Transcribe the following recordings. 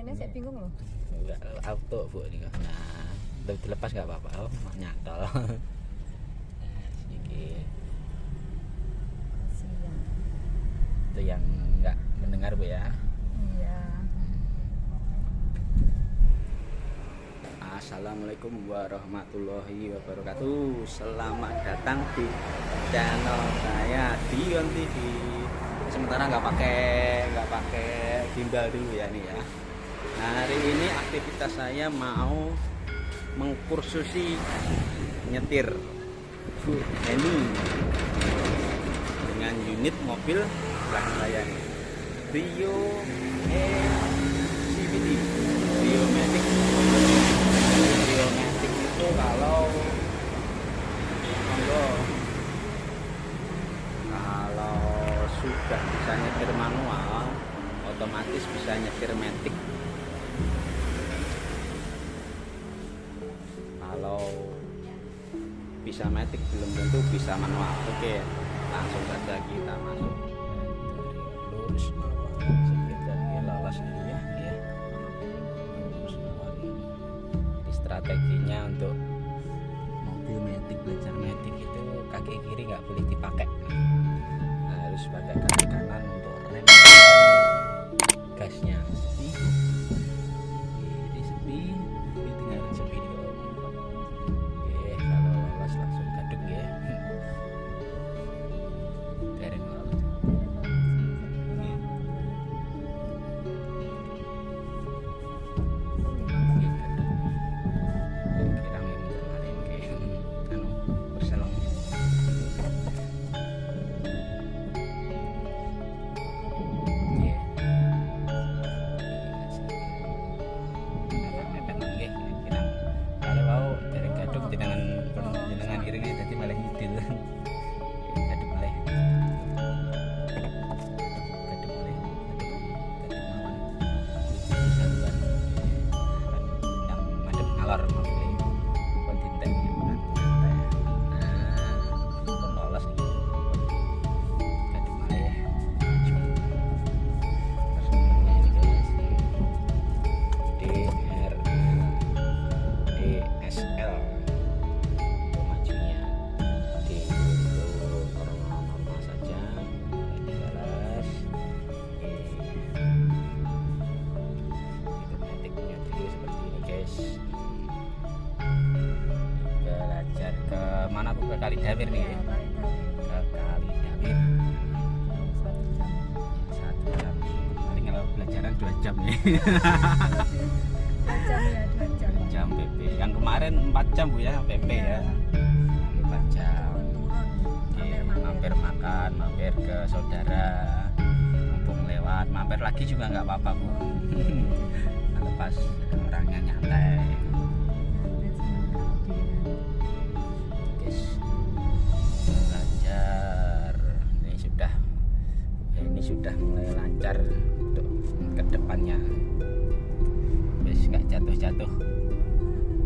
Ini saya bingung loh. Enggak auto Bu ini. Nah, udah dilepas enggak apa-apa. Oh, nyantol. Nah, sedikit. Kasihan. Itu yang enggak mendengar Bu ya. Iya. Assalamualaikum warahmatullahi wabarakatuh. Selamat datang di channel saya Dion TV. Sementara nggak pakai gimbal dulu ya nih ya. Nah, hari ini aktivitas saya mau mengkursusi nyetir Bu Eni dengan unit mobil belakang saya nih, Brio CVT Biomatic. Biomatic itu kalau sudah bisa nyetir manual, otomatis bisa nyetir matic. Kalau bisa matic belum tentu bisa manual. Oke, langsung saja kita masuk. Lurus sedikit lolos dulu ya. Jadi strateginya untuk mobil matic, belajar matic itu kaki kiri nggak boleh dipakai. Harus pakai kaki kanan untuk rem, gasnya sepi, ini sepi, ini tinggal sepi nih Om. Oke, kalau lolos langsung gaduk ya. Dereng lolos. Ke Kali Dawir nih ya. Ke Kali Dawir 1 jam. Paling kalau pelajaran 2 jam nih. 2 jam PP. Yang kemarin 4 jam Bu ya PP ya. 4 jam. Mampir makan, mampir ke saudara, mumpung lewat, mampir lagi juga nggak apa-apa Bu. Lepas orangnya nyantai. Sudah mulai lancar untuk kedepannya, wis nggak jatuh-jatuh.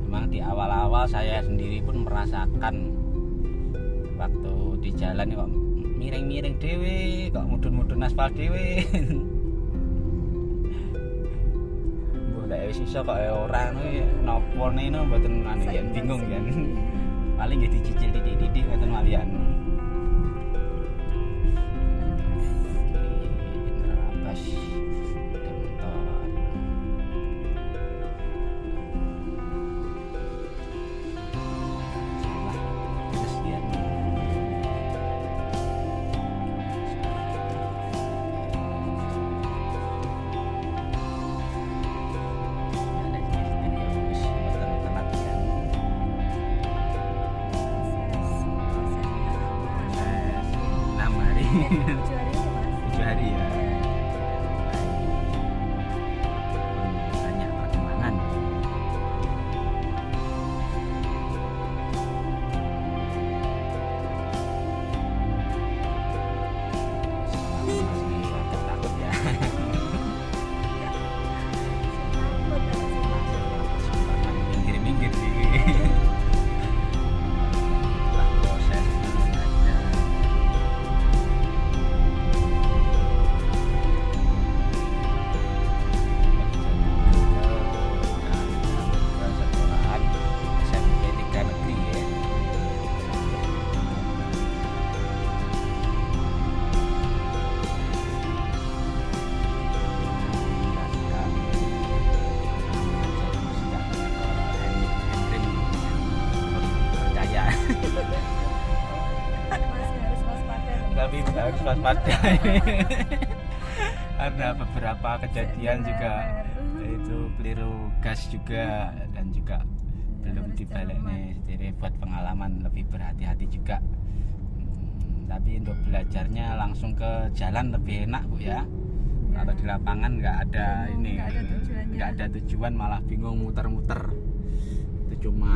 Memang di awal-awal saya sendiri pun merasakan waktu di jalan kok miring-miring dewe, kok mudun-mudun aspal dewe. Boleh wis iso kok orang nopo nene mboten anu yen bingung kan. Paling nggih dicicil titik-titik ngoten malian. Tujuh hari ya. Banyak perkembangan. Takut ya. Minggir-minggir sih. Proses waspada. Ada beberapa kejadian juga itu peluru gas juga, dan juga belum dibalik nih. Jadi buat pengalaman lebih berhati-hati juga. Tapi untuk belajarnya langsung ke jalan lebih enak Bu ya. Kalau di lapangan nggak ada ini, nggak ada tujuan, malah bingung muter-muter. Itu cuma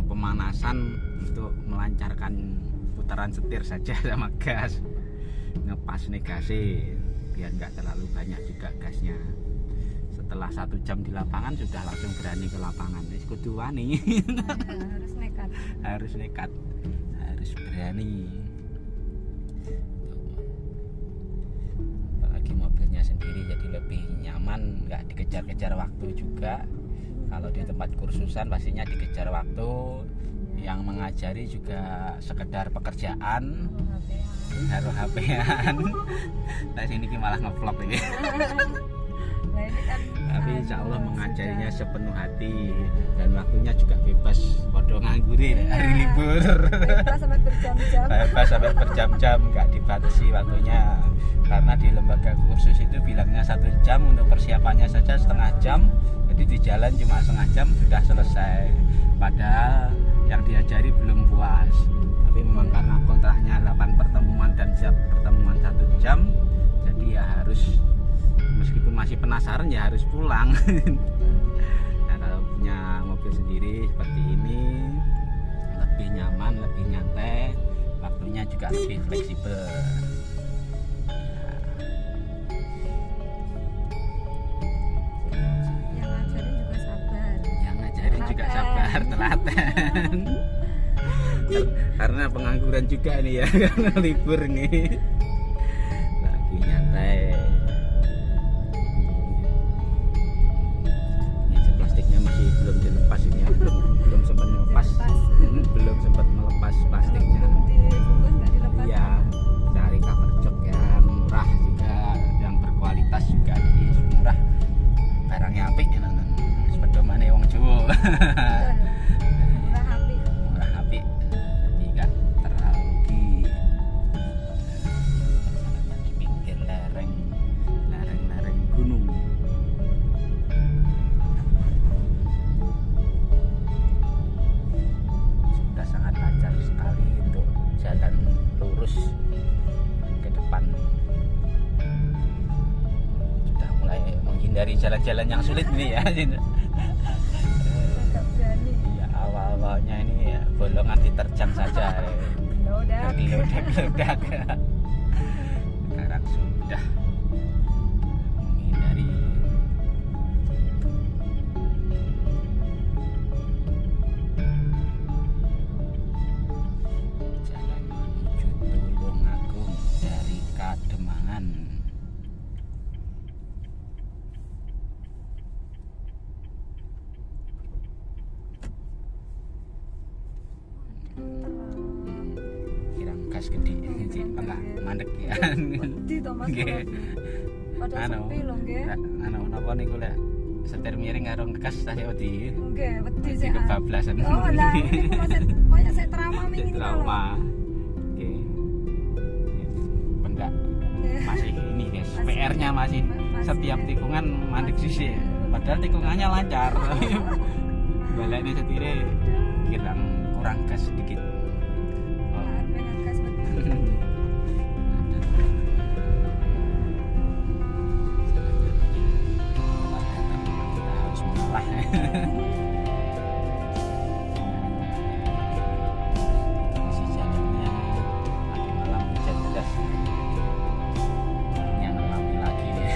pemanasan untuk melancarkan putaran setir saja sama gas, ngepas negasi biar nggak terlalu banyak juga gasnya. Setelah 1 jam di lapangan sudah langsung berani ke lapangan. Wis kudu wani. harus nekat, harus berani. Apalagi mobilnya sendiri jadi lebih nyaman, nggak dikejar-kejar waktu juga. Kalau di tempat kursusan pastinya dikejar waktu. Yang mengajari juga sekedar pekerjaan, harus HP-an. Nah sini malah ngevlog ini. Tapi insya Allah mengajarinya sepenuh hati, dan waktunya juga bebas, bodoh nganggurin hari libur. Bebas sampai berjam-jam, nggak dibatasi waktunya. Karena di lembaga kursus itu bilangnya 1 jam, untuk persiapannya saja setengah jam. Jadi di jalan cuma setengah jam sudah selesai. Padahal yang diajari belum puas. Tapi memang karena kontraknya 8 pertemuan dan setiap pertemuan 1 jam, jadi ya harus, meskipun masih penasaran ya harus pulang. Nah kalau punya mobil sendiri seperti ini lebih nyaman, lebih nyantai, waktunya juga lebih fleksibel. Yang ngajarin juga sabar, telaten. Karena pengangguran juga nih ya, karena libur nih, lagi nyantai. Belum dilepas ini ya, belum sempat melepas, belum sempat melepas plastiknya. Iya, cari cover jok yang murah juga, yang berkualitas juga, jadi murah, barangnya apik ya nonton. Sepedomane wong Jawa. Murah apik, tidak terlalu rugi. Di pinggir lereng gunung. Jalan lurus ke depan, sudah mulai menghindari jalan-jalan yang sulit ini ya. Iya, awal-awalnya ini ya, bolongan diterjang saja, gelodak. Sekarang sudah menghindari. Kirang gas gede iki enggak mandek ya. Wedi to Mas. Padha sepi lho nggih. Napa niku lek setir miring karo gas ta wedi. Nggih, wedi sih. Kebablasan. Oh lah, koyo sik trauma wingi to. Trauma. Nggih. Enggak. Masih ini guys, PR-nya masih setiap tikungan mandek sisih. Padahal tikungannya lancar. Balekne setire kurang gas sedikit. Harus mengalah. Masih jalannya lagi malam hujan deras. Yang ngelami lagi nih.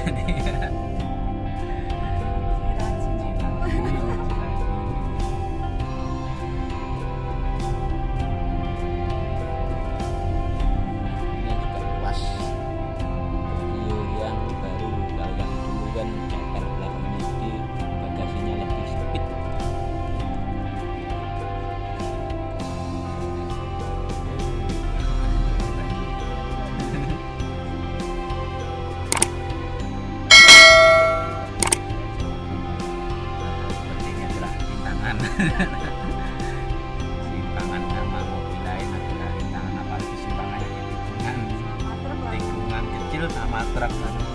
Simpangan sama mobil lain adalah rintangan, apalagi simpangannya di tikungan learning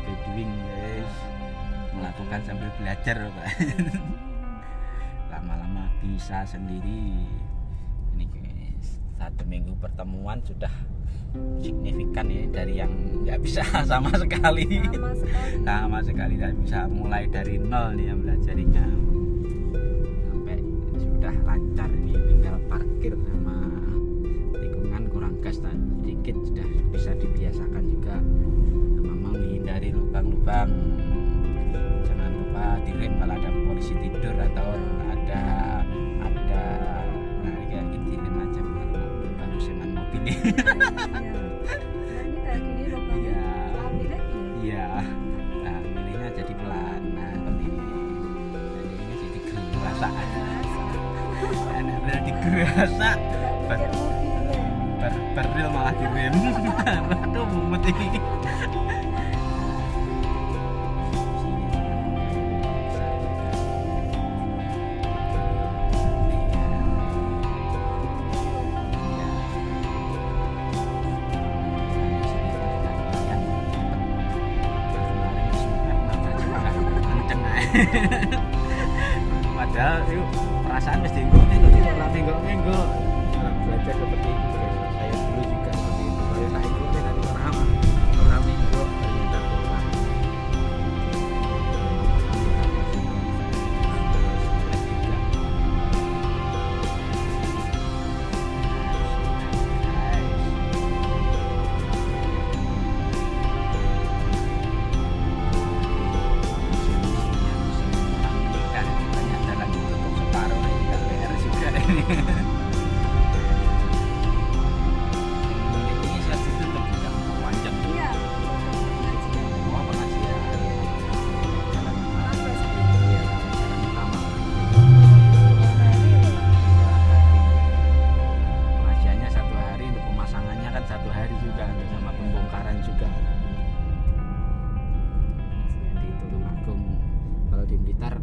by doing guys, melakukan sambil belajar Pak. Lama-lama bisa sendiri. Ini guys, 1 minggu pertemuan sudah signifikan ini dari yang nggak bisa sama sekali nggak bisa, mulai dari nol nih yang belajarinya sampai sudah lancar ini, tinggal parkir sama tikungan kurang gas sedikit sudah bisa dibiasakan juga, sama menghindari lubang-lubang. Jangan lupa direm kalau ada polisi tidur atau ada nah kayak gitu, direm aja kalau mobil bagus emang mobil nih. Iya, nah milihnya jadi pelan, nah seperti ini, jadinya jadi gerasa, enak digerasa, beril malah direm, aduh mumet ini. Padahal itu perasaan mesti minggu belajar seperti itu guys. Saya dulu juga seperti itu. Kalau saya itu dari orang minggu ternyata kurang. Ini siap ditutup juga panjang. Iya. Oh, pengajian. Jalan utama. Pengajiannya 1 hari, untuk pemasangannya kan 1 hari juga, sama pembongkaran juga. Di Tulungagung. Kalau di Blitar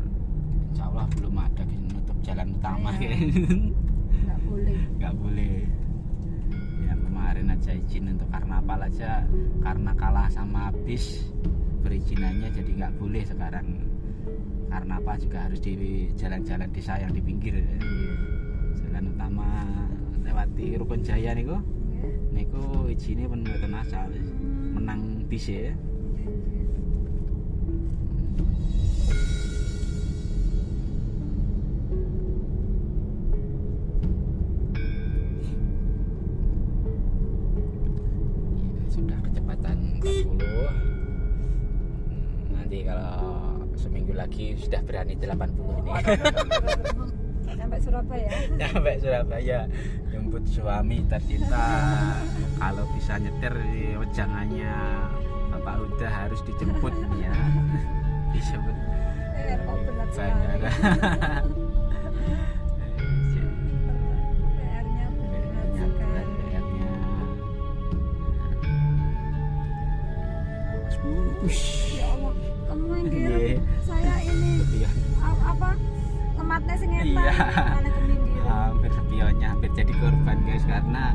insya Allah belum ada menutup jalan utama. Nggak boleh. Yang kemarin aja izin untuk karnaval aja, karena kalah sama bis perizinannya, jadi nggak boleh sekarang. Karnaval juga harus di jalan-jalan desa yang di pinggir. Jalan utama lewati Rukun Jaya niku izinnya pun mboten asal, menang bis ya. Sudah kecepatan 40. Nanti kalau seminggu lagi sudah berani 80 ini. Sampai Surabaya. Sampai Surabaya jemput suami tercinta. Kalau bisa nyetir di wejangannya Bapak Huda harus dijemput ya. Disebut bandara. PR-nya berat sekali. Ya Allah, kamu minggir. Saya ini apa? Lematnya sing ngetan, malah keminggir. Hampir spionnya hampir jadi korban guys, karena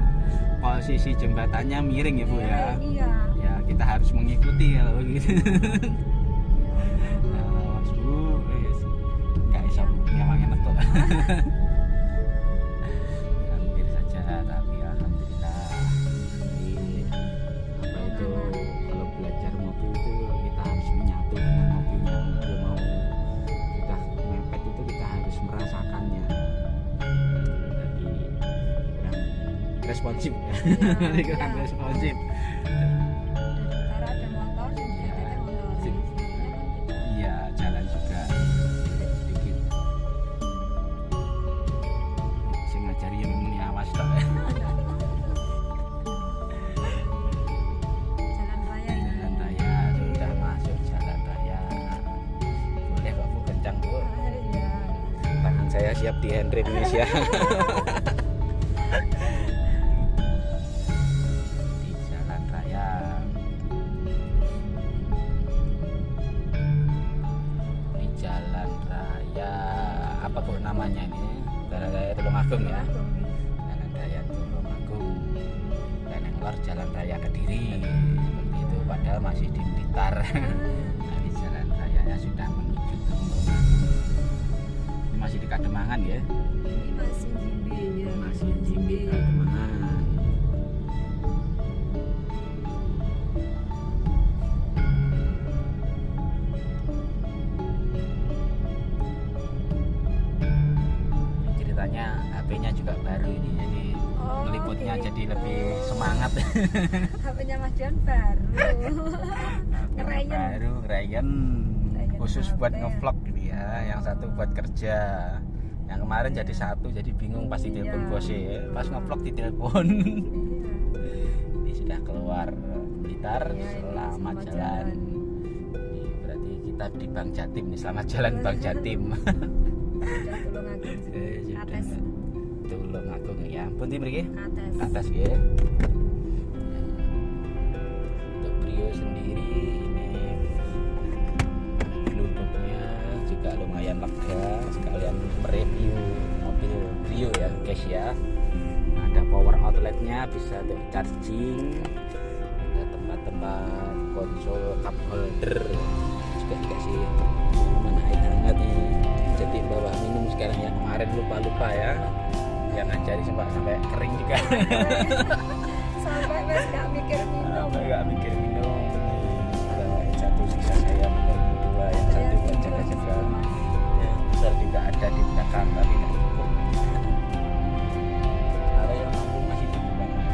posisi jembatannya miring ya Bu ya. Iya. Ya kita harus mengikuti kalau gitu. Mas Bu, nggak bisa nyawangin itu. Hampir saja, tapi alhamdulillah. Jadi apa itu, kalau belajar mobil itu kita harus menyatu dengan mobilnya. Mobil mau sudah mepet itu kita harus merasakannya. Jadi kurang responsif ya. Kurang responsif. Karena ada motor, Iya, jalan juga sedikit. Sing ngajari yang memang awas tok. jalan raya ini. Jalan raya sudah masuk jalan raya. Boleh kok Bu, kencang Bu. Iya. Tangan saya siap sayap di Henry Indonesia. Di jalan raya. Di jalan raya apa kok namanya ini? Jalan raya Tulungagung ya. Jalan raya Tulungagung. Dan yang keluar jalan raya Kediri. Seperti itu padahal masih di Blitar. Nah, di jalan rayanya sudah menuju Tulungagung. Ini masih di Kademangan ya. Ini masih Jimbe ya. Masih Jimbe Kademangan. Ceritanya HP-nya juga baru ini, jadi Oh, meliputnya gitu. jadi lebih semangat. HP-nya Mas Dion baru. HP-nya Ngerayen. baru, ngerayen khusus HP. buat ngevlog ini ya. Yang satu buat kerja. Yang kemarin jadi satu, jadi bingung pasti telepon Iya. bosnya. Pas ngevlog di telepon. Ini sudah keluar Blitar, Iya, ini selamat selamat jalan. jalan. Ini berarti kita di Bang Jatim nih, selamat jalan Bang Jatim. Sudah Tulungagung. Sudah Atas. Tulungagung ya. Pun di mriki? Atas. Atas ya. Untuk Brio sendiri ini geluduknya juga lumayan lega, sekalian mereview mobil Brio ya guys ya. Ada power outletnya, bisa untuk charging, ada tempat-tempat konsol cup holder, juga dikasih mana air hangat nih, jadi bawa minum sekarang ya. Kemarin lupa ya, yang ngajari sampai kering juga. Sampai Mas gak mikir minum. Sampai nggak mikir minum. Bawain satu, sisa saya minum dua, yang satu buat jaga-jaga. Ya, besar juga ada di belakang tapi nggak cukup. Kalau yang mampu masih cukup banget.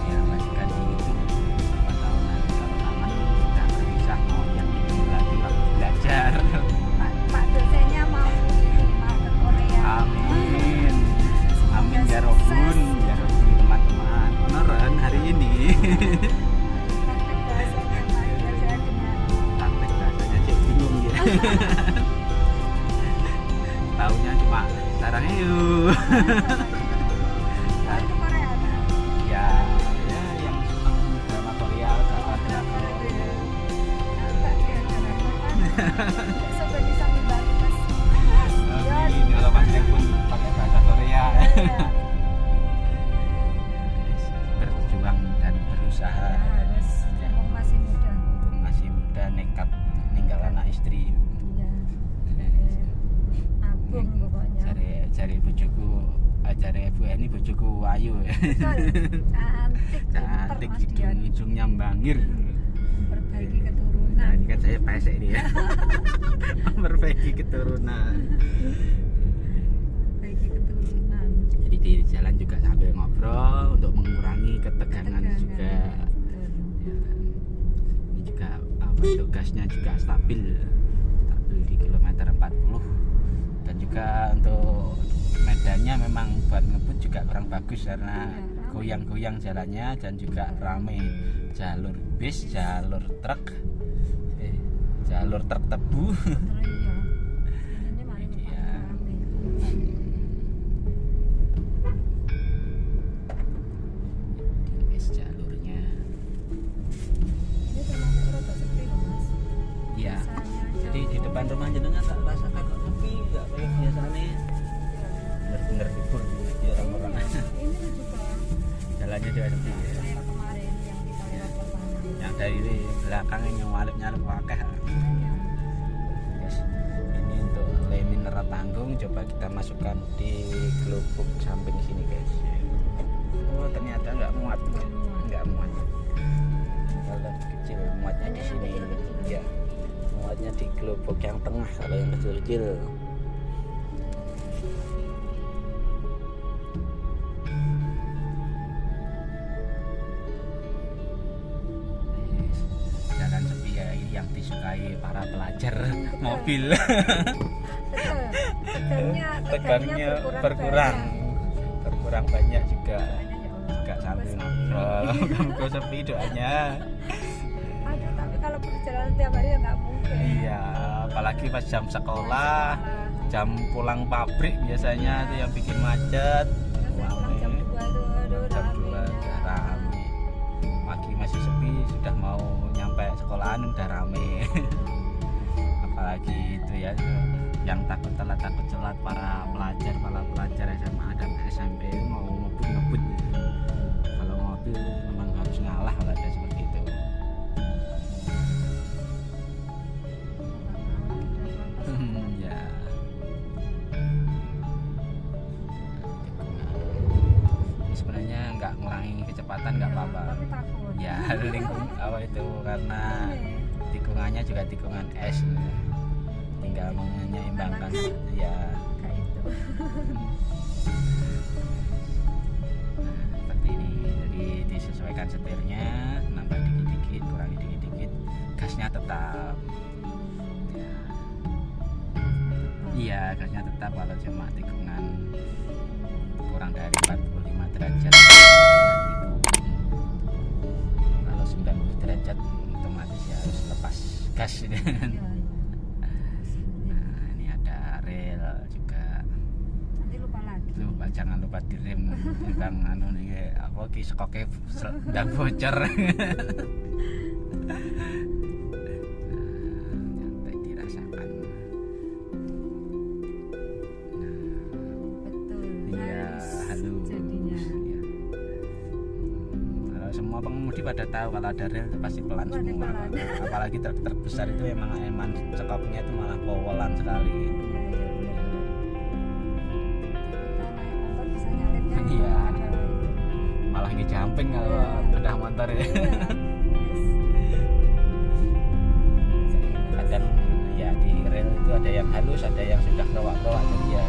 Ya majikan ini tuh 4 tahunan kalau aman kita berpisah mau yang itu lagi waktu belajar. Pak dosennya mau ini, mau ke Korea. Amin. Amin ya Robbun, ya Robbun teman-teman. Beneran hari ini. Praktek bahasanya Pak, biar saya dengar. Praktek bahasanya cek bingung ya. Taunya cuma sarangnya yuk. Mau ke Korea kan? Ya, ya yang senang drama Korea, drama drakor. Mbak ya, kan? Sampai bisa membantu Mas. Amin. Kalau Mas Nek pun pakai bahasa Korea. Berjuang dan berusaha. Harus, Ya. mumpung masih muda. Mumpung masih muda, nekat ninggal anak istri. Iya. Abung pokoknya. Cari bojoku, cari Bu Eni bojoku ayu. Betul. Cantik, Cantik, pinter Mas Dian. hidungnya bangir. Memperbaiki keturunan. Nah, ini kan saya pesek ini ya. Memperbaiki keturunan. Memperbaiki keturunan. Jadi di jalan juga sambil ngobrol untuk mengurangi ketegangan juga. Betul. Ya, ini juga untuk gasnya juga stabil di kilometer 40, dan juga untuk medannya memang buat ngebut juga kurang bagus karena goyang-goyang jalannya, dan juga rame jalur bis, jalur truk tebu. Iya. Ini malah Iya. rame. Bis jalurnya Ini termasuk rada sepi loh Mas. ya. Biasanya Jadi di depan rumah jenengan tak rasakan kok sepi, nggak kayak biasanya. Bener-bener libur di orang-orang. ini juga Jalannya juga sepi ya. kayak kemarin yang kita lewat pertama. Yang dari belakangnya yang nyalip wakeh. Iya. Guys, ini untuk lem mineral tanggung, coba kita masukkan di gelubuk samping sini guys. Oh ternyata nggak muat, nggak muat. Kalau kecil muatnya di sini, ya muatnya di gelubuk yang tengah. Kalau yang kecil-kecil jalan sepi ya, ini yang disukai para pelajar mobil. Betul. Tegangnya Tegangnya berkurang banyak juga. Banyak ya Allah. juga sambil ngobrol. Muka sepi doanya. Aduh, tapi kalau perjalanan tiap hari ya nggak mungkin. Iya, apalagi pas jam sekolah, jam pulang pabrik biasanya itu yang bikin macet. Saya pulang jam 2 itu, aduh, Jam 2 rame. udah rame. Pagi masih sepi, sudah mau nyampe sekolahan udah rame. Apalagi itu ya, yang takut telat para pelajar SMA dan SMP itu mau ngebut kalau mobil memang harus ngalah kalau ada seperti itu. Ya ini sebenarnya nggak ngurangi kecepatan nggak Iya, apa-apa tapi takut. ya. Lingkung apa itu karena tikungannya juga tikungan es, tinggal menyeimbangkan ya. Kayak itu. Nah, seperti ini, jadi disesuaikan setirnya, nambah dikit-dikit, kurangi dikit-dikit, gasnya tetap ya. Iya, gasnya tetap kalau cuma tikungan kurang dari 45 derajat ya tikung. Kalau 90 derajat otomatis ya harus lepas gas. Iya, iya. Nah, ini ada rel juga. Nanti lupa lagi. Jangan lupa direm bang anu nih apa ki sekoke ndak bocor. Sampai dirasakan. Betul. Iya, halus Jadinya. ya. Kalau semua pengemudi pada tahu kalau ada rel itu pasti pelan Pasti semua. pelan. Apalagi truk besar itu emang sekopnya itu malah powolan sekali. Iya, iya, benar-benar. Kalau naik motor bisa nyalipnya. Iya. Ada itu. Malah nge jumping kalau Iya. bedah motor ya. Iya. Kadang ya di rel itu ada yang halus, ada yang sudah rowak-rowak, jadi ya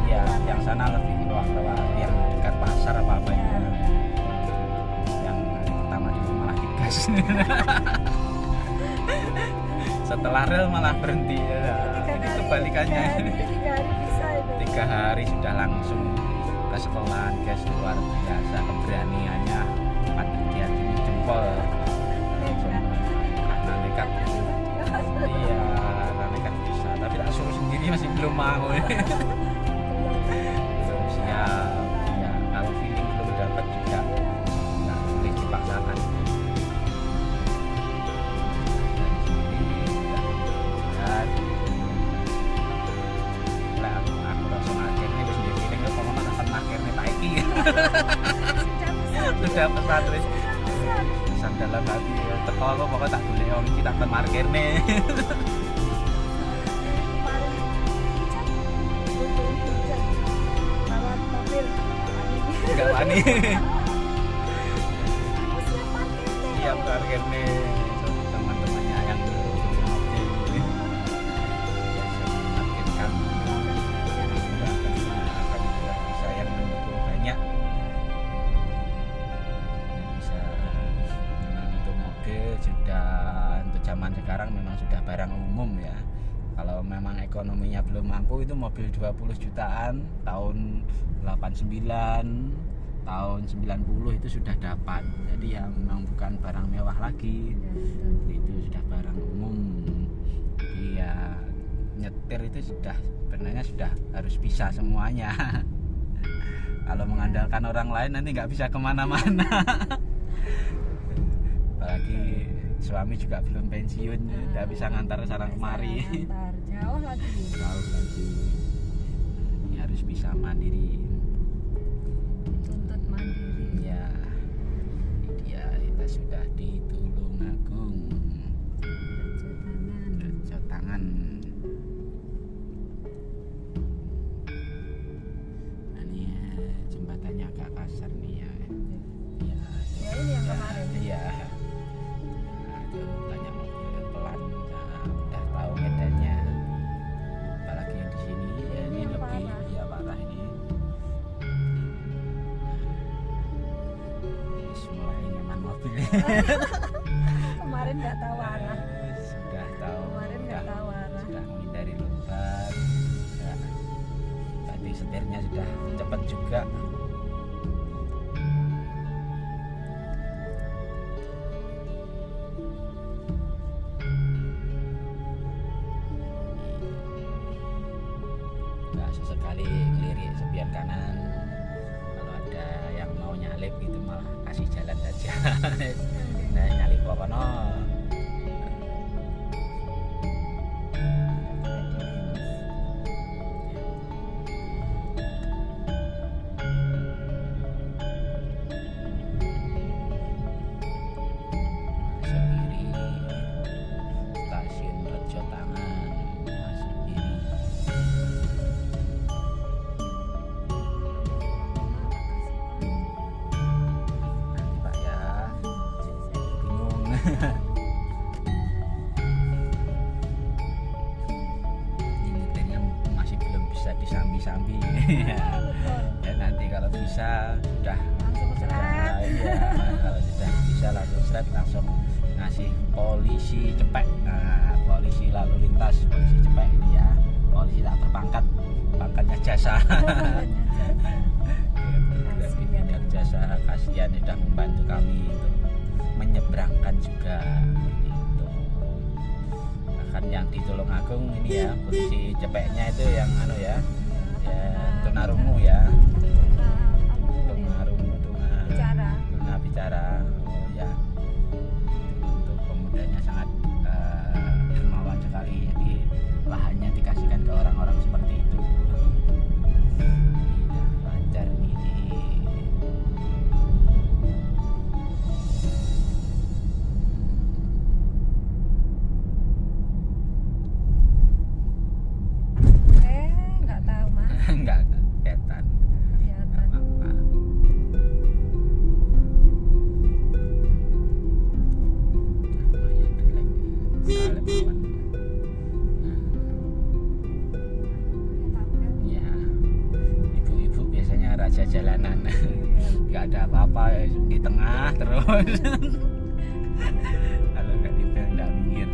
ya yang sana lebih rowak-rowak, yang dekat pasar apa ya. Yang hari pertama dulu malah digas. Setelah rel malah berhenti ya. Ini kebalikannya. 3 hari bisa itu. 3 hari sudah langsung ke sekolahan, guys, luar biasa keberaniannya, patut diacungi jempol. Langsung karena nekat. Iya, karena nekat bisa, tapi tak suruh sendiri masih belum mau. Belum siap. Ya, kalau feeling belum dapat juga nggak boleh dipaksakan. Aku langsung akhirnya wis ndek feeling kok mau akan akhirnya tak iki. Sudah pesan wis. Pesan dalam hati teko kok pokoknya tak golek wong iki tak parkir nih. Enggak wani. Siap parkir nih teman-temannya yang dulu mobil ini. Parkirkan. Alhamdulillah bisa yang mendukung banyak. Bisa memang untuk mobil sudah untuk zaman sekarang memang sudah barang umum ya. Kalau memang ekonominya belum mampu itu mobil 20 jutaan tahun 89 tahun 90 itu sudah dapat. Jadi ya memang bukan barang mewah lagi. Itu sudah barang umum. Jadi ya nyetir itu sudah sebenarnya sudah harus bisa semuanya. Kalau mengandalkan orang lain nanti nggak bisa kemana-mana. Apalagi suami juga belum pensiun, nggak bisa ngantar sarang kemari. Ngantar, jauh lagi. Jauh lagi. Ini harus bisa mandiri. Tuntut mandiri. Ya, ini dia, kita sudah di Tulungagung. Rejo tangan. Nah, ini ya, jembatannya agak kasar nih ya. Ya, Ya ini yang kemarin. Iya. Nah, itu banyak mobil pelan. Nah, udah tahu medannya. Apalagi yang di sini ya ini Ini lebih parah. ya parah ini. Mulai nyaman mobil. Kemarin nggak tahu arah. Sudah tahu. Kemarin nggak tahu arah. Sudah menghindari lubang. Tadi setirnya sudah cepat juga. kiri, sepion kanan. Kalau ada yang mau nyalip gitu malah kasih jalan saja. Nah, nyalip apa no? Ini nyetirnya masih belum bisa disambi-sambi. Ya nanti kalau bisa sudah langsung seret. iya, kalau sudah bisa langsung seret langsung ngasih polisi cepek. Nah, polisi lalu lintas, polisi cepek ini ya. Polisi tak berpangkat, pangkatnya jasa. Di bidang jasa, kasihan sudah membantu kami itu menyeberangkan juga gitu. Bahkan yang di Tulungagung ini ya, polisi cepeknya itu yang anu ya, ya tunarungu ya, tunarungu bicara, oh ya, untuk pemudanya sangat dermawan sekali. Jadi lahannya dikasihkan ke orang-orang seperti itu. Tidak lancar ini. Nggak tahu mas. Enggak kelihatan. Kelihatan. Apa-apa. Lumayan relax. Soalnya bawan. Ya, ibu-ibu biasanya raja jalanan. Nggak ada apa-apa di tengah terus. Kalau nggak di tengah nggak minggir.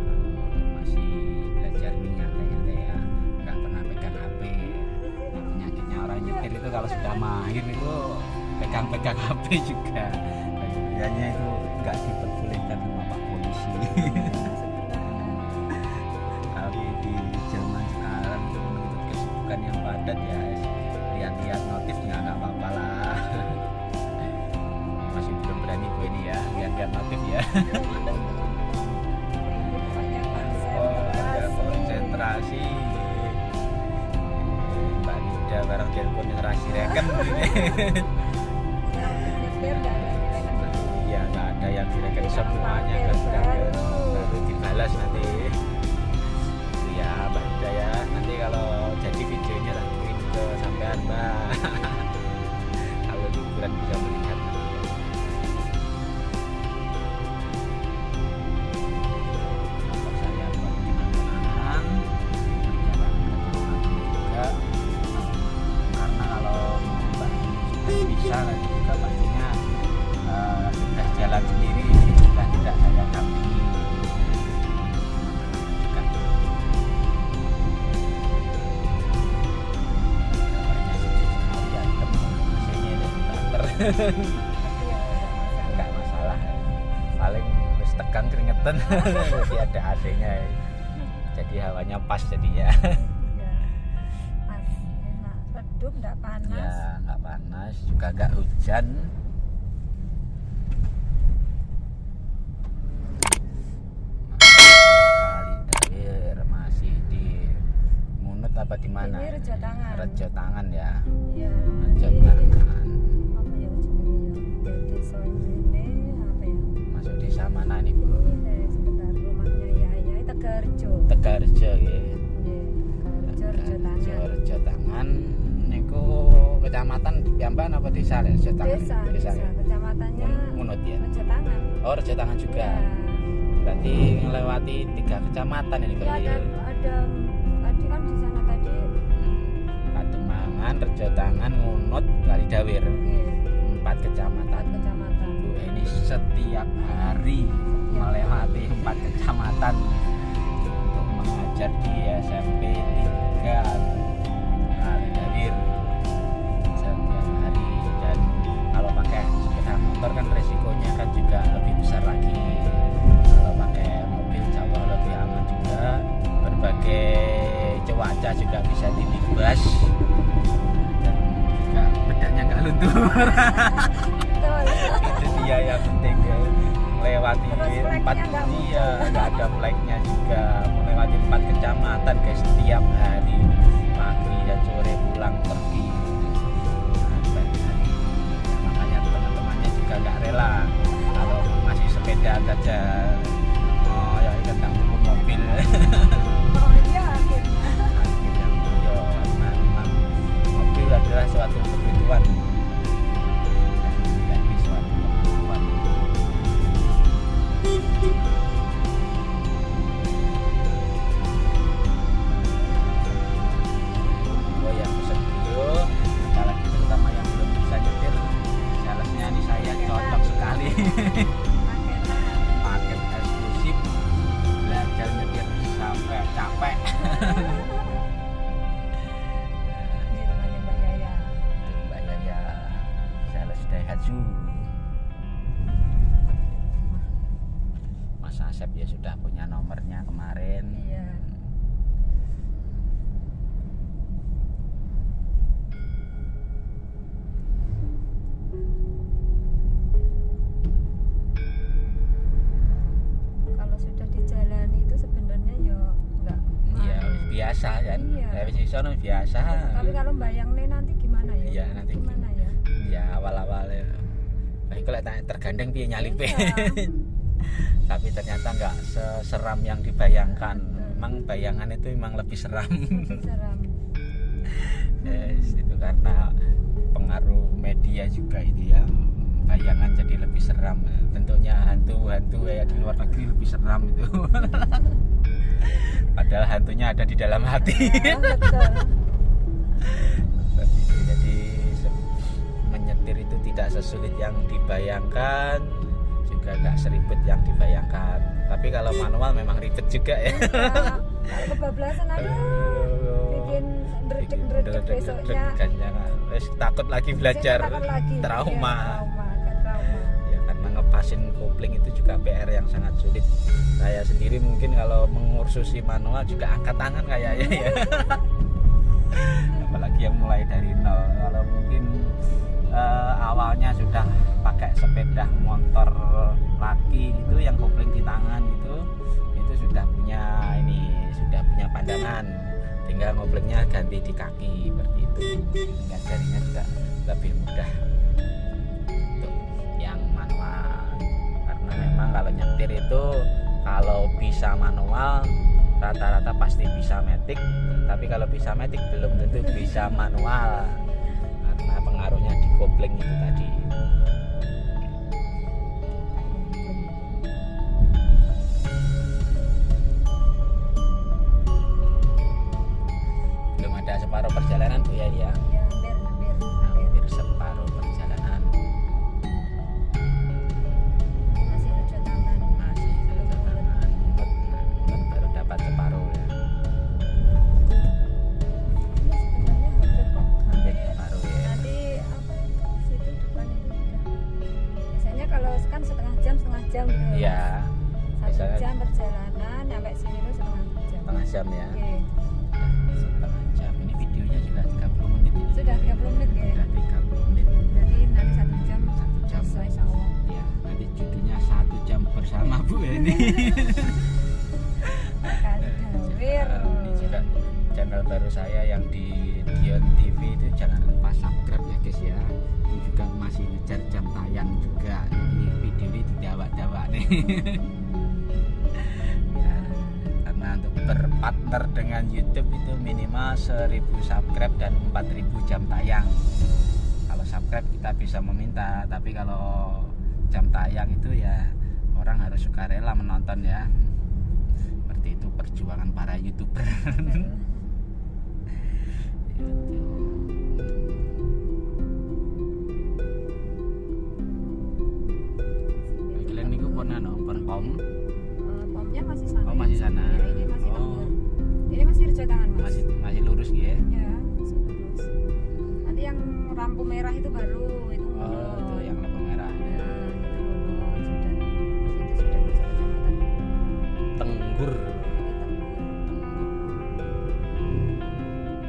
Kalau masih belajar ini nyantai-nyantai ya, nggak pernah pegang HP. Nah, penyakitnya orang nyetir itu kalau sudah mahir itu pegang-pegang HP juga. Biasanya itu nggak diperbolehkan sama Pak Polisi. Tapi di zaman sekarang itu menuntut kesibukan yang padat ya, lihat-lihat notif nggak apa-apa lah. Masih belum berani bu ini ya, lihat-lihat notif ya. Oh, ada konsentrasi. Mbak Nida bareng telepon konsentrasi reken ini. Iya, nggak ada yang direken semuanya kan sudah baru dibalas nanti. Ya Mbak Nida ya, nanti kalau jadi videonya tak kirim ke sampean Mbak. Kalau liburan bisa melihat. Motor saya buat kenang-kenangan, perjalanan ke juga. Karena kalau Mbak sudah bisa nanti juga pastinya sudah jalan sendiri, sudah tidak saya dampingi. Enggak masalah, paling wis tegang keringetan. Masih ada AC-nya jadi hawanya pas jadinya. Pas enak, redup, nggak panas. Ya nggak panas juga nggak hujan. Kali Dawir masih di Munut apa di mana? Ini Rejotangan. Rejotangan ya. Iya. Rejotangan. Apa ya jenenge ya? Desa ini apa ya? Masuk desa mana nih Bu? Ini sebentar, rumahnya Yaya Tegarjo. Tegarjo ya. Tegarjo, Rejotangan. Rejotangan niku kecamatan piyamban apa desa ya? Rejotangan. Desa, kecamatannya Munut ya. Rejotangan. Oh, Rejotangan juga. Ya. Berarti melewati 3 kecamatan ini Iya, berarti. ada tadi kan di sana tadi. Kademangan, Rejotangan, Ngunut, Kalidawir. Oke. 4 kecamatan. Kecamatan. Bu ini setiap hari melewati 4 kecamatan untuk mengajar di SMP 3 Kalidawir setiap hari. Dan kalau pakai sepeda motor kan resikonya kan juga lebih besar lagi. nggak bisa dilibas dan juga bedanya nggak luntur. Betul. Itu dia yang penting ya. Melewati Terus flagnya 4 nggak dia nggak ada flagnya juga, melewati 4 kecamatan guys setiap hari, pagi dan sore pulang pergi. Nah, makanya teman-temannya juga nggak rela kalau masih sepeda saja. Oh ya tentang buku mobil. Oh iya akhirnya. Akhirnya ya, memang mobil adalah suatu kebutuhan. Jadi suatu kebutuhan. Oh yang pesen video, apalagi terutama yang belum bisa nyetir, salesnya ini saya cocok sekali. Paket eksklusif, belajar nyetir sampai capek. Di rumahnya Mbak Yaya. Itu Mbak Yaya, sales Daihatsu. Mas Asep ya sudah punya nomornya kemarin. Iya. Kalau sudah dijalani itu sebenarnya ya enggak. Iya biasa kan, Iya. dari sisi sono biasa. Tapi kalau bayangnya nanti gimana ya? Iya, nanti gimana ya? Ya awal-awal ya. Nah, itu lek tergandeng piye nyalipe. Iya. Tapi ternyata nggak seseram yang dibayangkan. Memang bayangan itu memang lebih seram. Lebih seram. Yes, itu karena pengaruh media juga itu ya. Bayangan jadi lebih seram. Bentuknya hantu-hantu kayak di luar negeri lebih seram itu. Padahal hantunya ada di dalam hati. Ya, betul. Jadi menyetir itu tidak sesulit yang dibayangkan, juga nggak seribet yang dibayangkan. Tapi kalau manual memang ribet juga ya. Kalau kebablasan aduh bikin dredeg besoknya. Wes takut lagi belajar, Takut lagi. trauma. Ya, trauma. Ya karena ngepasin kopling itu juga PR yang sangat sulit. Saya sendiri mungkin kalau mengursusi manual juga angkat tangan kayaknya ya. Apalagi yang mulai dari nol. Kalau mungkin awalnya sudah pakai sepeda motor laki itu yang kopling di tangan itu sudah punya pandangan, tinggal ngoplingnya ganti di kaki seperti itu, ngajarinya juga lebih mudah untuk yang manual. Karena memang kalau nyetir itu kalau bisa manual rata-rata pasti bisa matic, tapi kalau bisa matic belum tentu bisa manual karena pengaruhnya di kopling itu tadi. Belum ada separuh perjalanan Bu ya. Ya, Hampir separuh perjalanan. Masih lucu tangan. Masih tangan mut baru dapat separuh ya. Ini sebenarnya hampir kok. Hampir separuh ya. Nanti apa itu situ depan itu sudah. Biasanya kalau kan setengah jam gitu. Iya. 1 jam perjalanan sampai sini tuh setengah jam. Setengah jam ya. Oke. Setengah jam. Ini videonya juga 30 menit ini. Sudah 30 menit ya. Sudah 30 menit. Berarti nanti 1 jam 1 jam. selesai insya-Allah. Ya, nanti judulnya 1 jam bersama Bu ya ini. Kali Dawir. Ini juga channel baru saya yang di Dion TV itu jangan lupa subscribe ya guys ya. Ini juga masih ngejar jam tayang juga. Jadi video ini didawak-dawak nih. Ya, karena untuk berpartner dengan YouTube itu minimal 1000 subscribe dan 4000 jam tayang. Kalau subscribe kita bisa meminta, tapi kalau jam tayang itu ya orang harus sukarela menonton ya. Seperti itu perjuangan para YouTuber. Kalian niku pun pom. Pomnya masih sana. Oh, masih sana. Ya, ini masih Oh. tengah. Ini masih rejo tangan Mas. Masih lurus gitu ya. Ya, masih lurus. Nanti yang lampu merah itu baru itu. Oh, itu yang lampu merah. Ya, itu Lunod sudah. Itu sudah masuk kecamatan. Tenggur. Ini Tenggur.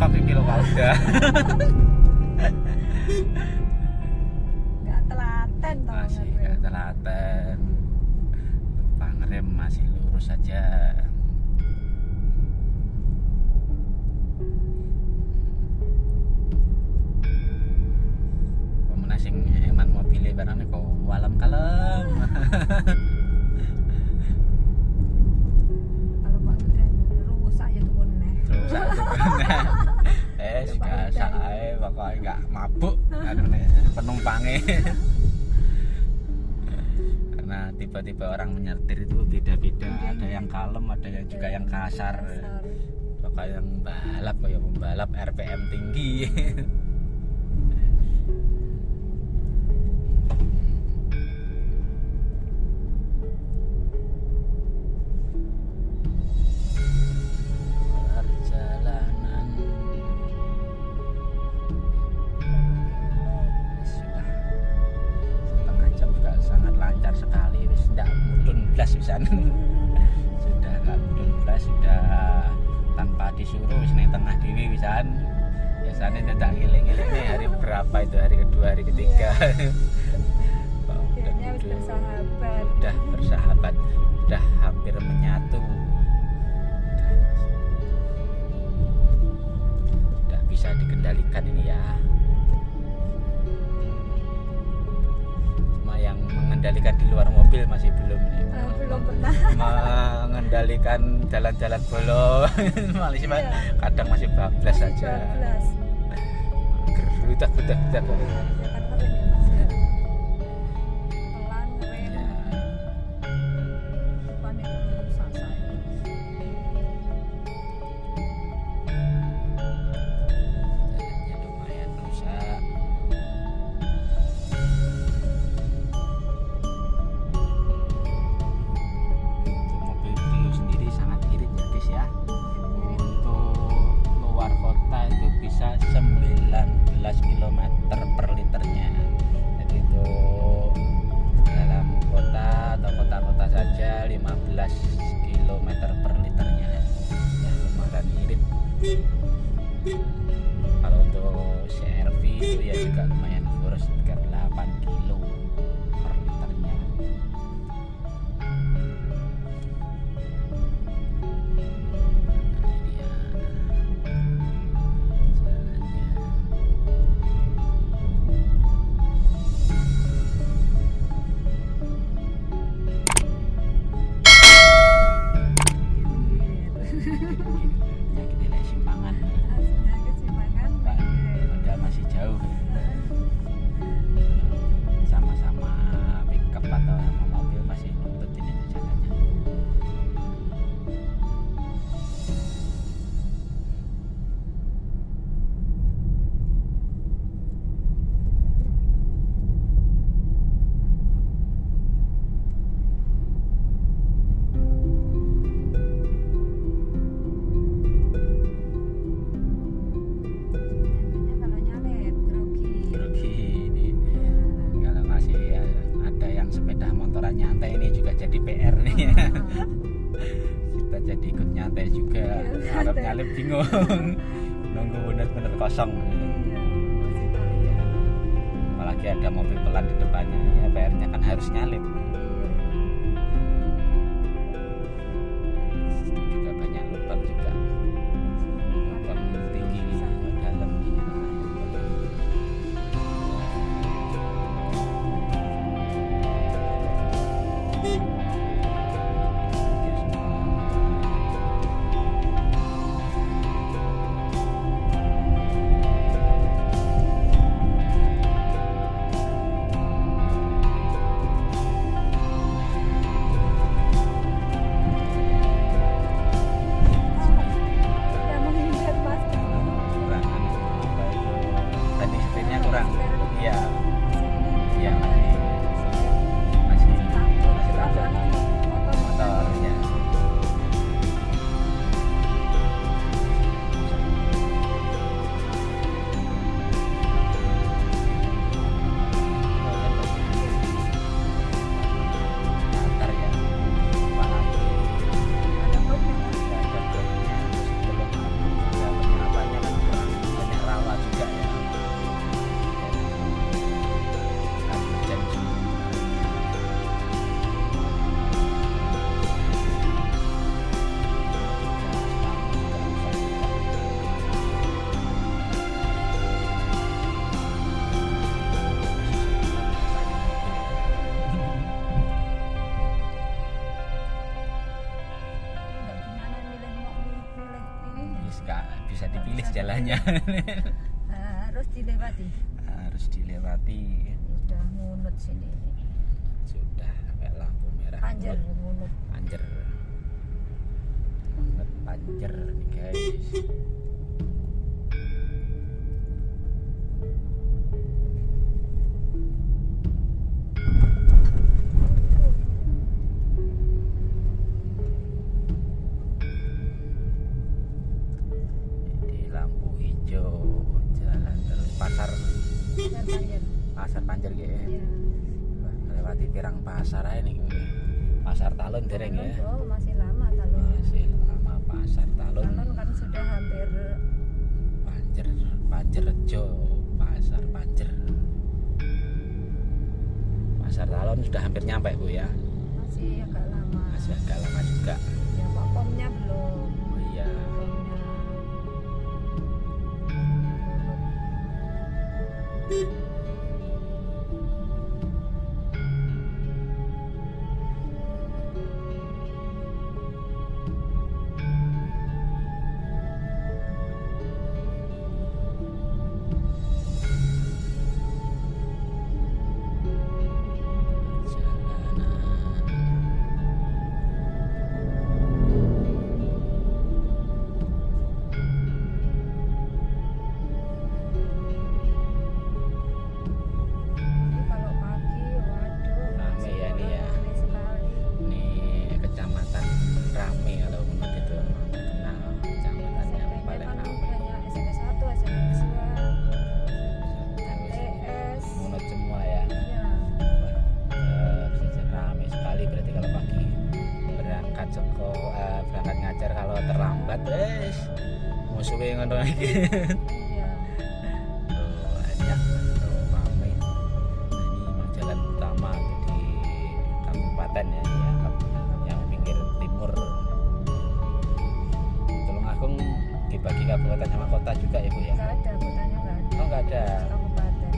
bengkok iki lho Pak udah. Nggak telaten tau Masih ngerem. nggak telaten. Lupa ngerem, masih lurus saja. Pemenang sing eman mobilnya barangnya kok walem kalem. Kalau Pak Geden rusak ya tuh neh. Terus aku gak ae pokoknya gak mabuk anune penumpangnya. Karena tiba-tiba orang menyetir itu beda-beda, ada yang kalem, ada yang juga yang kasar. Pokoknya yang balap kayak pembalap RPM tinggi. Perjalanan sudah setengah jam juga sangat lancar sekali, wis ndak mudun blas wisan. Sudah gak mudun blas, sudah tanpa disuruh wis ning tengah dhewe wisan. Biasanya tidak ngiling-ngiling nih hari berapa itu, hari kedua, hari ketiga. Kayaknya harus bersahabat. Udah bersahabat, udah hampir menyatu. Udah bisa dikendalikan ini ya. Cuma yang mengendalikan di luar mobil masih belum ini. Belum pernah. Mengendalikan jalan-jalan bolong masih kadang masih bablas saja. Gerudak-gerudak. Ya kan ngerem ya Mas ya. Pelan ngerem. Ya. Depan itu rusak saya. Jalannya lumayan rusak. Untuk mobil Brio sendiri sangat irit ya guys ya. Untuk luar kota itu bisa 19 km per liternya. Jadi untuk dalam kota atau kota-kota saja 15 km per liternya. Ya lumayan irit. Kalau untuk CR-V itu ya juga lumayan boros, sekitar 8 kilo per liternya. Nah, ini dia jalannya. Ya kita lihat simpangan. Aslinya kesimpangan. Pak, udah masih jauh. Sama-sama pickup atau sama mobil masih nuntut ini tuh jalannya. Biasanya kalau nyalip grogi. Grogi ini. Kalau masih ada yang sepeda motoran nyantai ini juga jadi PR nih. Kita jadi ikut nyantai juga. Iya, Harap nyantai. nyalip bingung. Nunggu bener-bener kosong. Iya, masih tahu. Iya. Apalagi ada mobil pelan di depannya, ya PR-nya kan harus nyalip. Itu juga banyak lubang juga. Lubang tinggi dalam ini. bisa dipilih jalannya. Harus dilewati. Harus dilewati. Sudah ngunut sini. Sudah sampai lampu merah. Panjer ngunut. Panjer. Ngunut panjer nih guys. Pasar Panjer gitu ya. Melewati Pirang Pasar aja nih. Pasar Talun dereng ya. Oh, masih lama Talun. Masih lama Pasar Talun. Talun kan sudah hampir Panjerjo, Pasar Panjer. Pasar Talun sudah hampir nyampe Bu ya. masih agak lama. Masih agak lama juga. Ya, Pak Pomnya belum. Oh iya. Pomnya. Terlambat wes musuhnya ngono iki. Iya. Banyak ramai. Ini memang jalan utama di kabupaten ya, yang pinggir timur. Tulungagung dibagi kabupaten sama kota juga ya Bu ya? Nggak ada, kotanya nggak ada. Oh nggak ada. Kabupaten.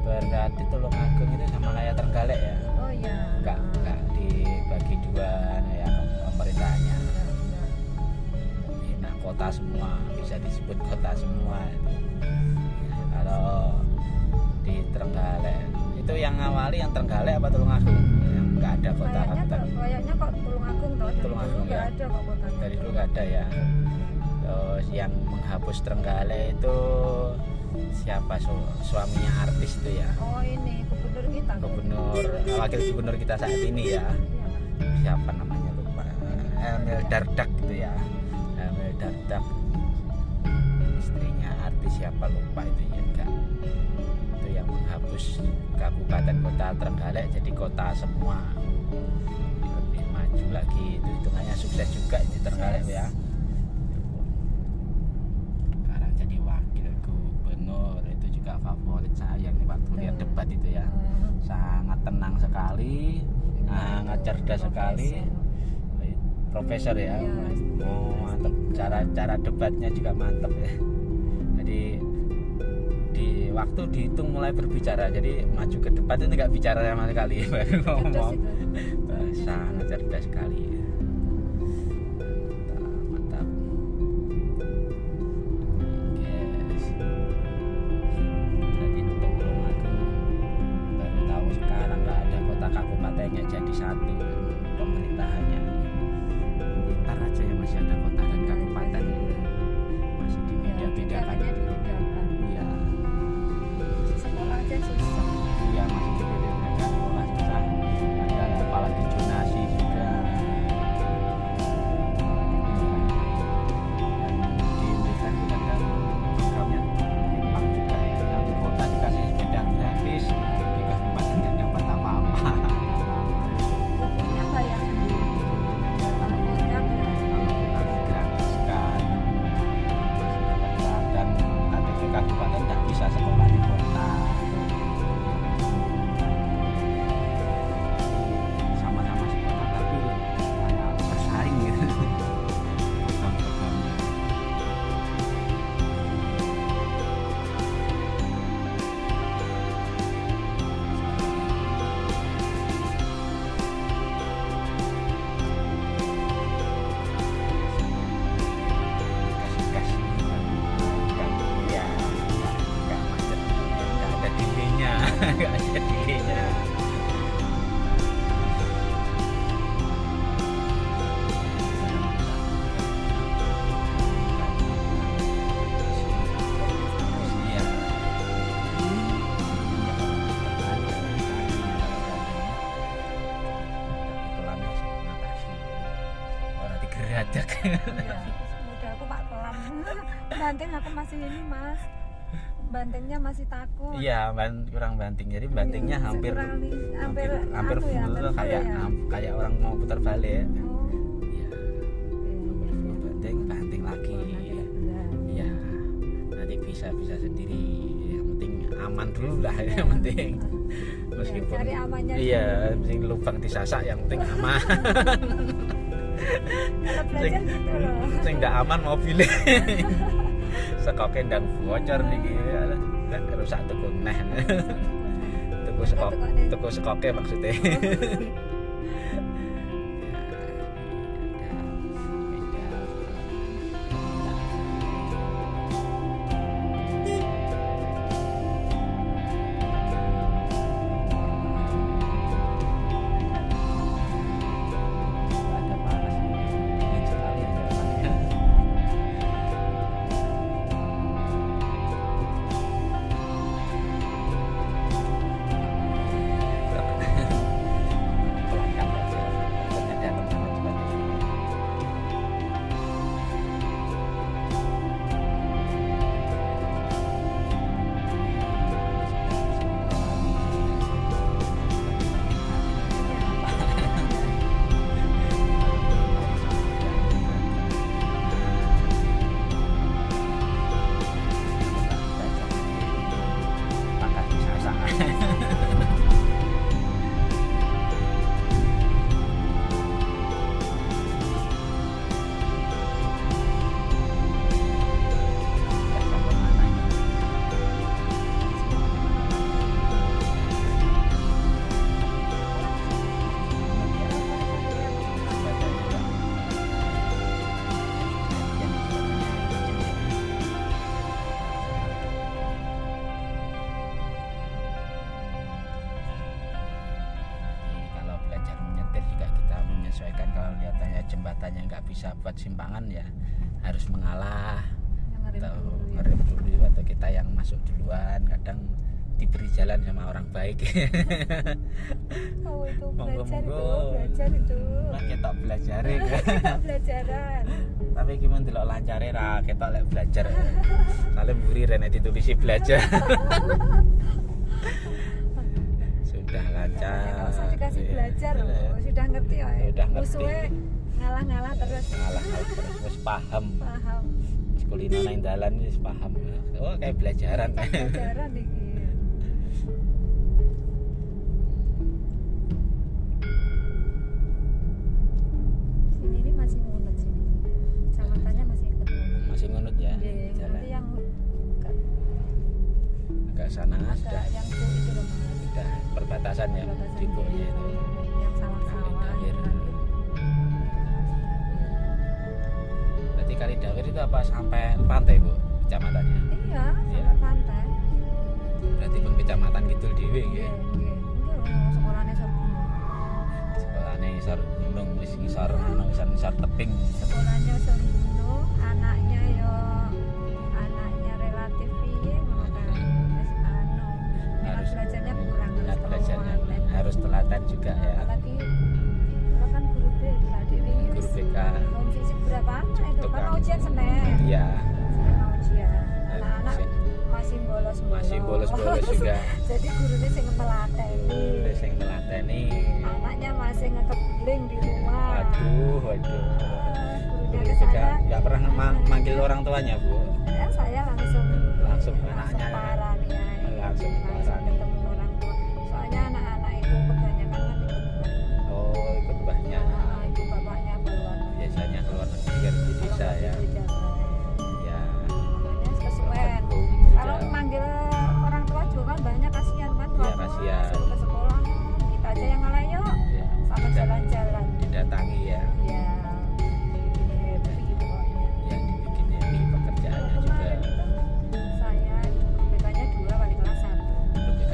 Berarti Tulungagung itu sama kayak Trenggalek ya? Oh iya. Nggak dibagi dua ya pemerintahnya. Kota semua, bisa disebut kota semua itu. Kalau di Trenggalek itu yang ngawali yang Trenggalek apa Tulungagung? Yang nggak ada kota Kayaknya kok Tulungagung toh. Tulungagung nggak ya. ada kok kotanya. Dari dulu nggak ada ya. Terus yang menghapus Trenggalek itu siapa? Suaminya artis itu ya. Oh ini gubernur kita. Wakil gubernur kita saat ini ya. Iya. Siapa namanya lupa. Emil Dardak gitu ya. Dardak, istrinya artis siapa lupa itu ya enggak. Itu yang menghapus kabupaten kota Trenggalek jadi kota semua, lebih maju lagi. Itu hitungannya sukses juga di Trenggalek ya. Sekarang jadi wakil gubernur itu juga favorit saya nih waktu lihat debat itu ya. Sangat tenang sekali, sangat cerdas sekali. Profesor ya, mantap, cara debatnya juga mantap ya. Jadi di waktu dihitung mulai berbicara, jadi maju ke depan itu nggak bicara sama sekali, baru ngomong. Sangat cerdas sekali. Mantap. Yes. Jadi Tulungagung baru tahu sekarang nggak ada kota kabupatennya jadi satu pemerintahannya. Blitar aja yang masih ada kota dan kabupaten, masih dibeda-bedakan itu. Iya. Sekolah aja susah. Iya masih dibeda-bedakan, sekolah susah. Ada kepala zonasi juga. nggak ada dirinya. Iya. Pelannya natasi. Orang digeradak. Iya, udah aku pak pelan. Banting aku masih ini mas, bantingnya masih takut. Iya, kurang banting. Jadi bantingnya Iya, hampir kurang nih, hampir full, anu ya, hampir full kayak ya. kayak orang mau putar balik ya. Oh, Iya, hampir full banting lagi. Iya, nanti bisa sendiri. Yang penting aman dulu lah, yang penting. Meskipun cari amannya iya, mending lubang disasak, yang penting aman. Kalau belajar gitu loh. Sing nggak aman mobilnya. Sekoke ndang bocor niki. Lah rusak tuku neh. Tuku sekoke maksudnya. Ada panas dingin sekali ya. Pelanggan aja, ternyata teman-teman sebagainya. Pakai sasak. Sampai mana ini? Kalau belajar menyetir juga kita menyesuaikan. Kalau lihatannya jembatannya nggak bisa buat simpangan ya harus mengalah atau ngerem dulu, atau kita yang masuk duluan. Kadang diberi jalan sama orang baik. Oh itu Monggo, belajar itu. Lah kita belajar ya. Pelajaran. Tapi gimana delok lancare ra ketok lek belajar. Soale mburi rene ditulisi belajar. Sudah lancar. Nggak usah dikasih belajar loh, sudah ngerti ya. Sudah ngerti. Musuhnya ngalah-ngalah terus. Ngalah terus wis paham. Paham. Wis kulino nang dalan wis paham. Oh kayak belajaran. Pelajaran iki. Sini ini masih ngunut sini. Kecamatannya masih ikut ngunut. Masih ngunut ya Iya, jalan. nanti yang Agak sana sudah yang itu loh mas. sudah perbatasan ya di Buknya itu. Yang sawah-sawah. Kali Dawir. Berarti Kali Dawir itu apa sampai pantai Bu kecamatannya? Iya, Iya. sampai pantai. Berarti pun kecamatan Kidul dhewe nggih. Iya, iya. Enggak, sekolahnya Sorbuno. Sekolahane isor gunung wis ngisor ana wis ngisor tebing. Sekolahnya Sorbuno, anaknya anaknya relatif piye ngono kan. Wis anu. Harus- Belajarnya kurang Minat belajarnya telaten. harus telaten juga ya. Apalagi kalau kan guru BK Dewi ini Guru BK. home fisik berapa? Itu Itu kan kan. ujian Senin. Iya, Senin mau ujian. Anak-anak Ujian. masih bolos-bolos. masih bolos-bolos juga. Jadi gurunya sing melateni. Terus sing melateni. Anaknya masih ngekebeling di rumah. Waduh. Gurunya Guru ke BK saya, nggak pernah manggil orang tuanya Bu. ya saya langsung Anaknya ya. parani ya. Langsung parani. ketemu orang tua. Soalnya anak-anak itu kebanyakan kan ikut Oh ikut banyak. ibu bapaknya keluar. Biasanya keluar negeri kerja di desa ya. Ya. Makanya kesuwen. Kalau manggil orang tua juga kan banyak kasihan kan. Iya, Orang tua kasihan. suruh ke sekolah. Kita aja yang ngalah yuk. Ya. Sama Tidak jalan-jalan. didatangi ya. Ya. Ini begitu pokoknya. Yang dibikin happy pekerjaannya juga. Kemarin itu saya BK-nya 2 wali kelas 1. Guru BK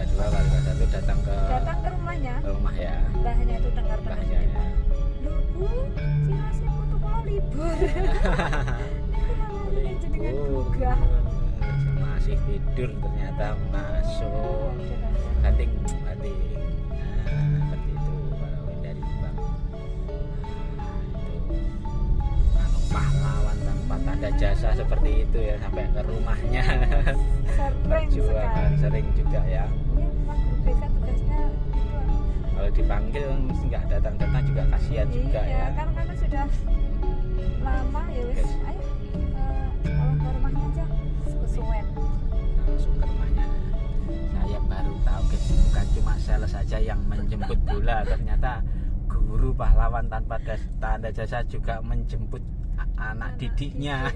sudah masih tidur ternyata masuk batik batik. Nah, seperti itu kalau dari Bang. Itu anu, pahlawan tanpa tanda jasa seperti itu ya, sampai ke rumahnya. sering Perjuangan sekali. sering juga ya. Ini memang guru BK tugasnya itu. Kalau dipanggil mesti nggak datang-datang juga kasihan juga Iya, ya. karena sudah lama ya wis. Yes. Ayo tolong ke rumahnya aja. Kesuwen. Langsung ke rumahnya. Saya baru tahu guys, bukan cuma sales saja yang menjemput bola, ternyata guru pahlawan tanpa tanda jasa juga menjemput anak didiknya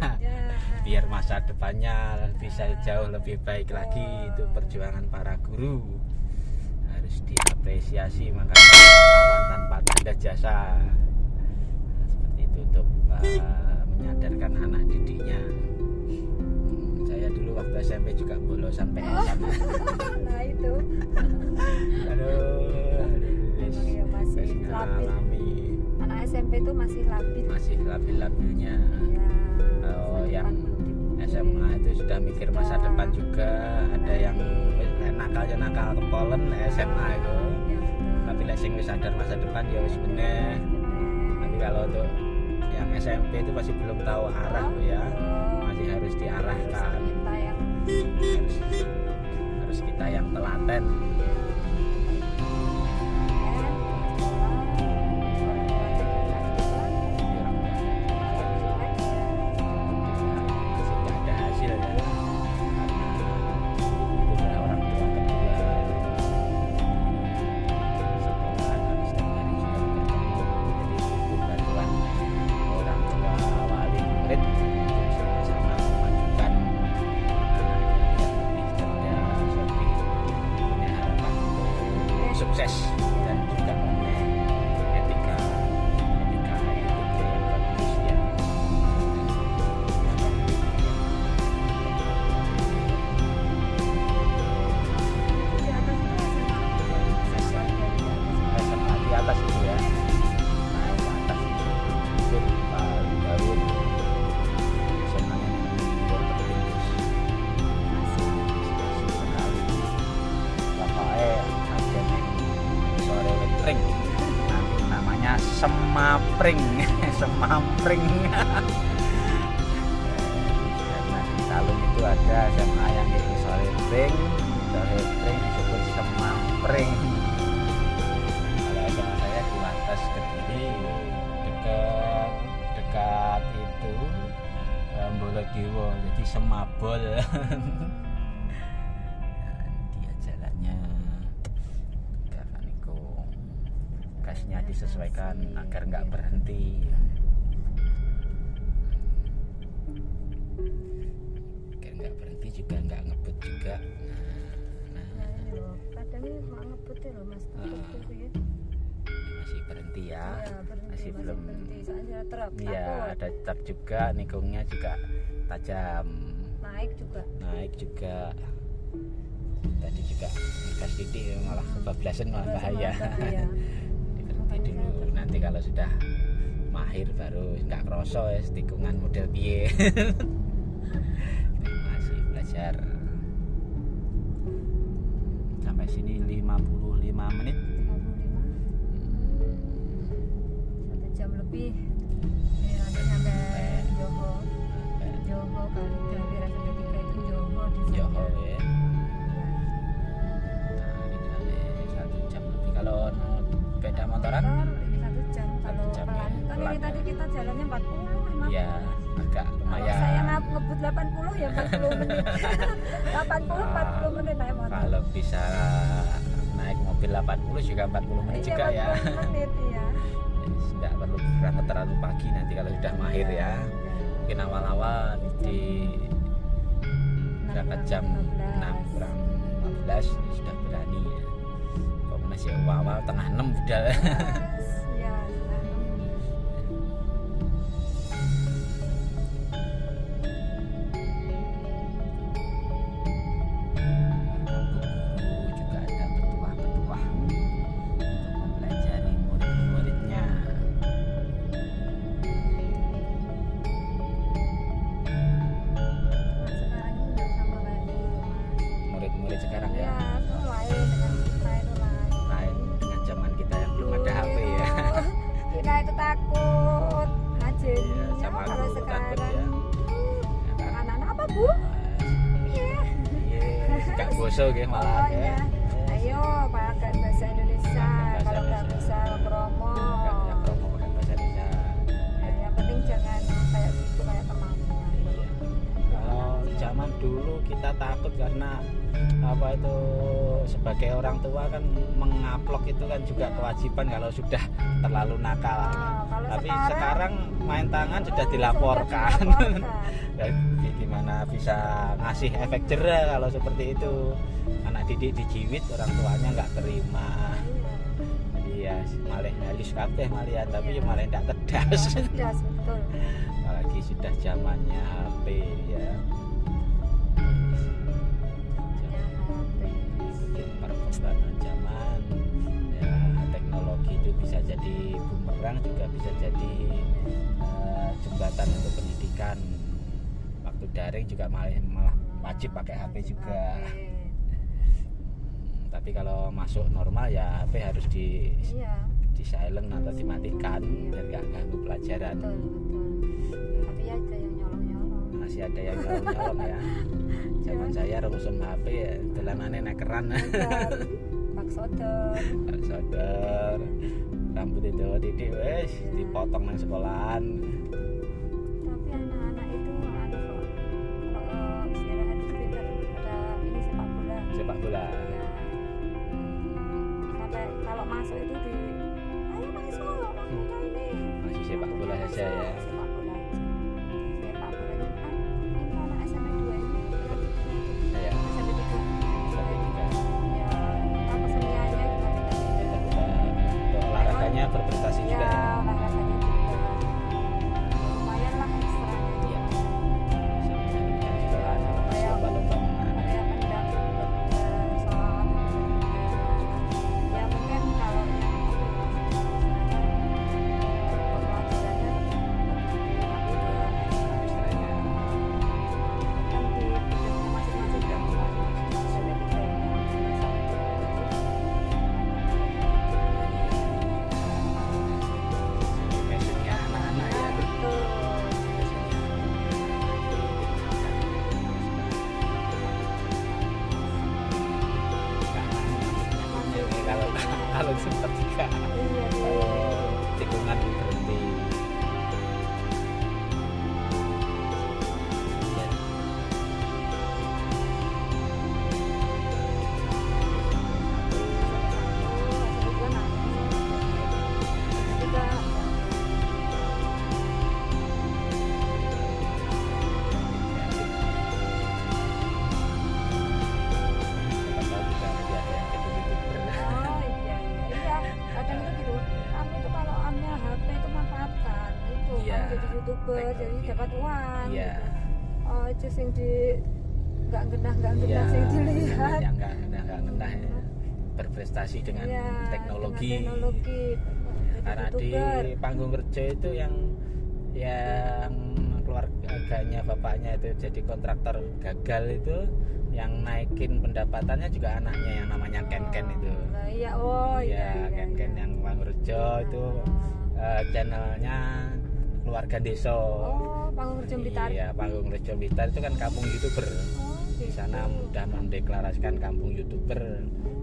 biar masa depannya bisa jauh lebih baik lagi. Itu perjuangan para guru harus diapresiasi, makanya pahlawan tanpa tanda jasa. Nah, seperti itu untuk menyadarkan anak didiknya. Saya dulu waktu SMP juga bolosan PSan. Nah itu Aduh, memang ya masih labil. alami, Anak SMP itu masih labil. masih labil-labilnya. Ya, Kalau yang dibunuh. SMA itu sudah mikir masa depan juga. Ada yang nakal ya nakal kepolen SMA itu. Ya, betul. Tapi lek sing wis sadar masa depan ya wis bener. Tapi kalau untuk yang SMP itu masih belum tahu arah Bu ya. Masih harus diarahkan. Kita yang Harus kita yang telaten. Sehingga ada hasil ya. Karena itu orang tua kedua. Sekolah harus setiap hari juga bertemu. Jadi butuh bantuan orang tua wali murid untuk sama-sama memajukan anaknya biar lebih cerdas, lebih punya harapan untuk sukses dan juga punya etika yang bagus ya. SMA di atas itu ya, naik ke atas itu mungkin paling jauh SMA nya bertepis masih sekali. Bapaknya ada nih sore wetring, nanti namanya semapring. Semapring. Karena di Talung itu ada SMA yang di sore wetring disebut semapring. Kalau SMA saya di Wates Kediri, dekat itu Bolodewo, jadi Semabol. Dia jalannya kapan itu gasnya disesuaikan agar nggak berhenti. Agar nggak berhenti juga, nggak ngebut juga. Kadang ini mau ngebut ya loh mas, ngebut ya. Masih berhenti ya. Iya, berhenti, Masih belum. berhenti. Soalnya truk. Iya, ada truk juga, nikungnya juga tajam. Naik juga. Naik juga. Tadi juga gas titik malah kebablasan, malah bahaya. Iya. Diberhenti dulu. Nanti kalau sudah mahir baru nggak kroso ya tikungan model piye. Masih belajar. Sampai sini 55 menit. 55. 1 jam lebih. Ya, nanti sampai Johor. Johor kali dari SMP 3 itu Johor di sana. Johor ya. Iya. Nah, ini ada 1 jam lebih. Kalau beda motoran? Ini 1 jam. Kalau 1 jam ya, pelan. Kan pelan ini ya. tadi kita jalannya 40 memang. Ya, agak Kalau lumayan. saya ngebut 80 ya 40 menit. 40 menit naik motor. Kalau bisa naik mobil 80 juga 40 menit juga ya. 40 menit ya. Tidak perlu berangkat terlalu pagi nanti kalau sudah mahir ya. Mungkin awal-awal di berangkat jam 6 kurang 15 sudah berani ya. Kalau masih awal tengah 6 udah. Ya, Juga ada petuah-petuah untuk mempelajari murid-muridnya. senang Gak boso nggih malah Oh, iya. Ayo pakai bahasa Indonesia. Pakai bahasa Kalau nggak Indonesia. bisa promo. Enggak bisa promo pakai bahasa Indonesia. Ya, yang penting jangan kayak gitu kayak temannya. Iya. Kalau zaman dulu kita takut karena apa itu sebagai orang tua kan mengupload itu kan juga kewajiban kalau sudah terlalu nakal. Kalau Tapi sekarang main tangan sudah dilaporkan. Jadi gimana bisa ngasih efek jera kalau seperti itu? Anak didik dijiwit orang tuanya nggak terima. Iya, malah halus kabeh malian tapi ya malah ndak tedas. Tedas betul. Apalagi sudah zamannya HP ya. Perkembangan zaman ya, teknologi itu bisa jadi bumerang juga bisa jadi jembatan untuk pendidikan. Waktu daring juga malah wajib pakai HP juga. Tapi kalau masuk normal ya HP harus di silent atau dimatikan biar nggak ganggu pelajaran. Betul, betul. Tapi ya ada yang nyolong-nyolong. Masih ada yang nyolong ya. Zaman saya rusum HP ya dolanane nekeran. Pak Sodor. Pak Sodor. Rambut itu didik wes dipotong nang sekolahan. Tapi anak-anak itu kalau istirahat itu pintar ada ini sepak bola. Sepak bola. Ya. Sampai kalau masuk itu ayo masuk ini. Masih sepak bola saja ya. Sepak bola aja. Sepak bola itu kan ini anak SMA 2 ini Ya. SMP 3. Tapi juga Ya, apa senianya juga untuk olahraganya berprestasi juga. ya, olahraganya juga lumayan lah ekstranya. Iya. Sampai juga ada lomba-lomba. Kayak pendamping soal ya mungkin kalau yang Passionnya anak-anak ya. Kalau sempat juga tikungan berhenti. Ya. Siapa tahu bisa nanti ada yang jadi YouTuber. Oh iya iya kadang itu gitu kamu itu kalau amnya HP itu manfaatkan itu Iya. kamu jadi YouTuber jadi Teknologi. dapat uang Iya. gitu. Oh itu sing di nggak genah Iya, sing dilihat yang nggak ngendah ya. Berprestasi dengan Iya, teknologi. dengan teknologi jadi Karena di YouTuber. panggung kerja itu yang keluarganya bapaknya itu jadi kontraktor gagal itu yang naikin pendapatannya juga anaknya yang namanya Ken itu. Nah, iya oh iya Ken yang panggung kerja itu channelnya keluarga desa. oh panggung kerja Blitar. Iya, panggung kerja Blitar itu kan kampung YouTuber. Oh, Di gitu. sana sudah mendeklarasikan kampung YouTuber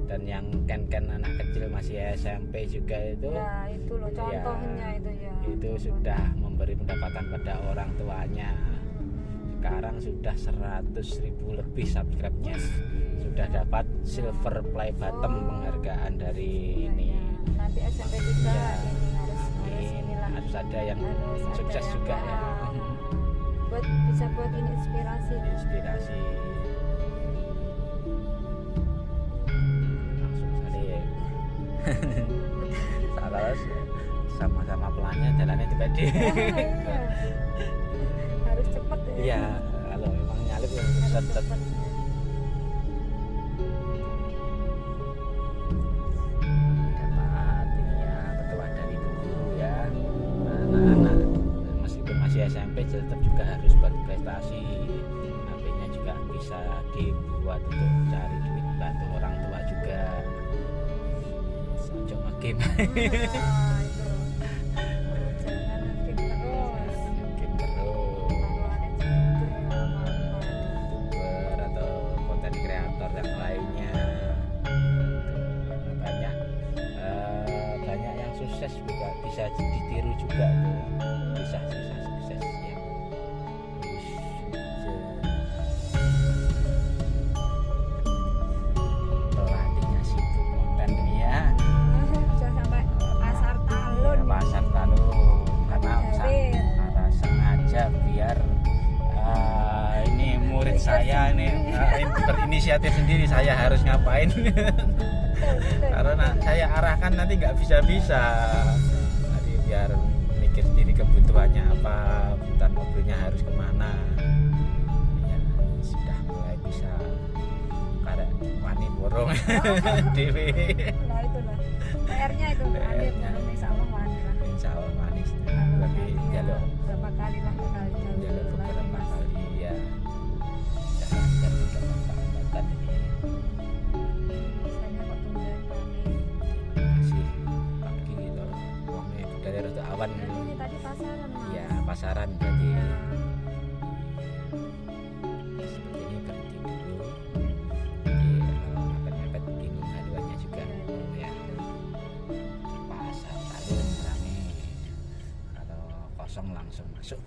dan yang Ken anak kecil masih SMP juga itu Ya itu loh contohnya itu ya. itu sudah memberi pendapatan pada orang tuanya. Sekarang sudah 100.000 lebih subscribe-nya. Sudah dapat silver play button penghargaan dari Ya, ini. ya. Nanti SMP 3 Ya. ini harus inilah. Harus ada yang Harus ada sukses yang juga ya. Bisa buat ini inspirasi. Inspirasi. Langsung salib. Salah sama-sama pelannya jalannya tiba-tiba. Iya. Harus cepat ya. Iya, kalau memang nyalip ya Harus set cepat. dapat ini ya ketua dari guru ya. Anak-anak meskipun masih SMP tetap juga harus berprestasi. HP-nya juga bisa dibuat untuk cari duit bantu orang tua juga. Ojo nge-game. Nah, itu. Jangan makin terus. Game terus. Kalau ada youtuber apa-apa saya nih berinisiatif sendiri, saya harus ngapain. Karena saya arahkan nanti nggak bisa. Jadi biar mikir sendiri kebutuhannya apa, kebutuhan mobilnya harus kemana. Ya, sudah mulai bisa karena wani borong dewe. Nah itulah PR-nya itu Adit, insya Allah wani lah. Insya Allah manis. Tapi jalur berapa kali lah jalur beberapa kali ya. Dan juga hambatan ini misalnya kok tungguin kami masih pagi gitu. Uangnya dari rada awan. dan ini tadi pasaran mas. Ya pasaran jadi Ya. seperti ini berhenti dulu. Jadi kalau mepet-mepet bingung haluannya juga ya. Pasar talun rame, kalau kosong langsung masuk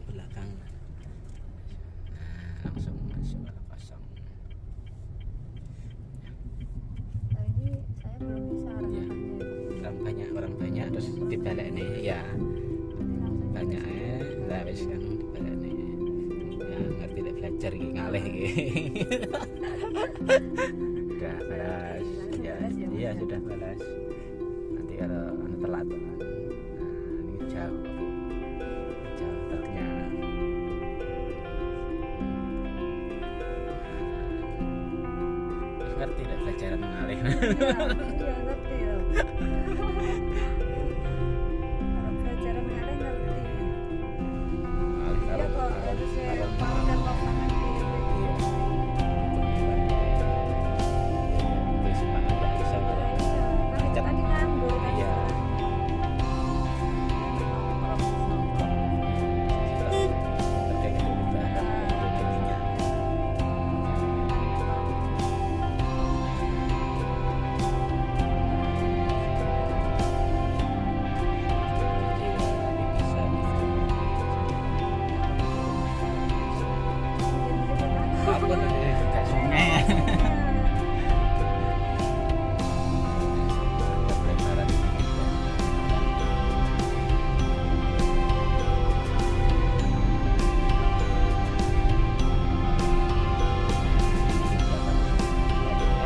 belakang. Nah, langsung masuk kalau kosong. Nah, ini saya belum bisa arahkannya. Orang banyak terus dibalik nih ya. Ini langsung Banyak lah wis kan dibalik nih. Ya ngerti lek belajar iki ngalih iki. Sudah balas. Ya, iya sudah balas. Nanti kalau telat. Nah, ini jauh. Jauh truknya. Ngerti lek pelajaran ngalih. iya ngerti loh. Kalau pelajaran ngalih ngerti. Ngalih Iya karo kok harusnya mau dan mau makan di iya. Wis banget gak bisa. Tapi tadi nganggur kan. Iya. Terkait perubahan jadinya. Apa nih ke sungai? Lebaran.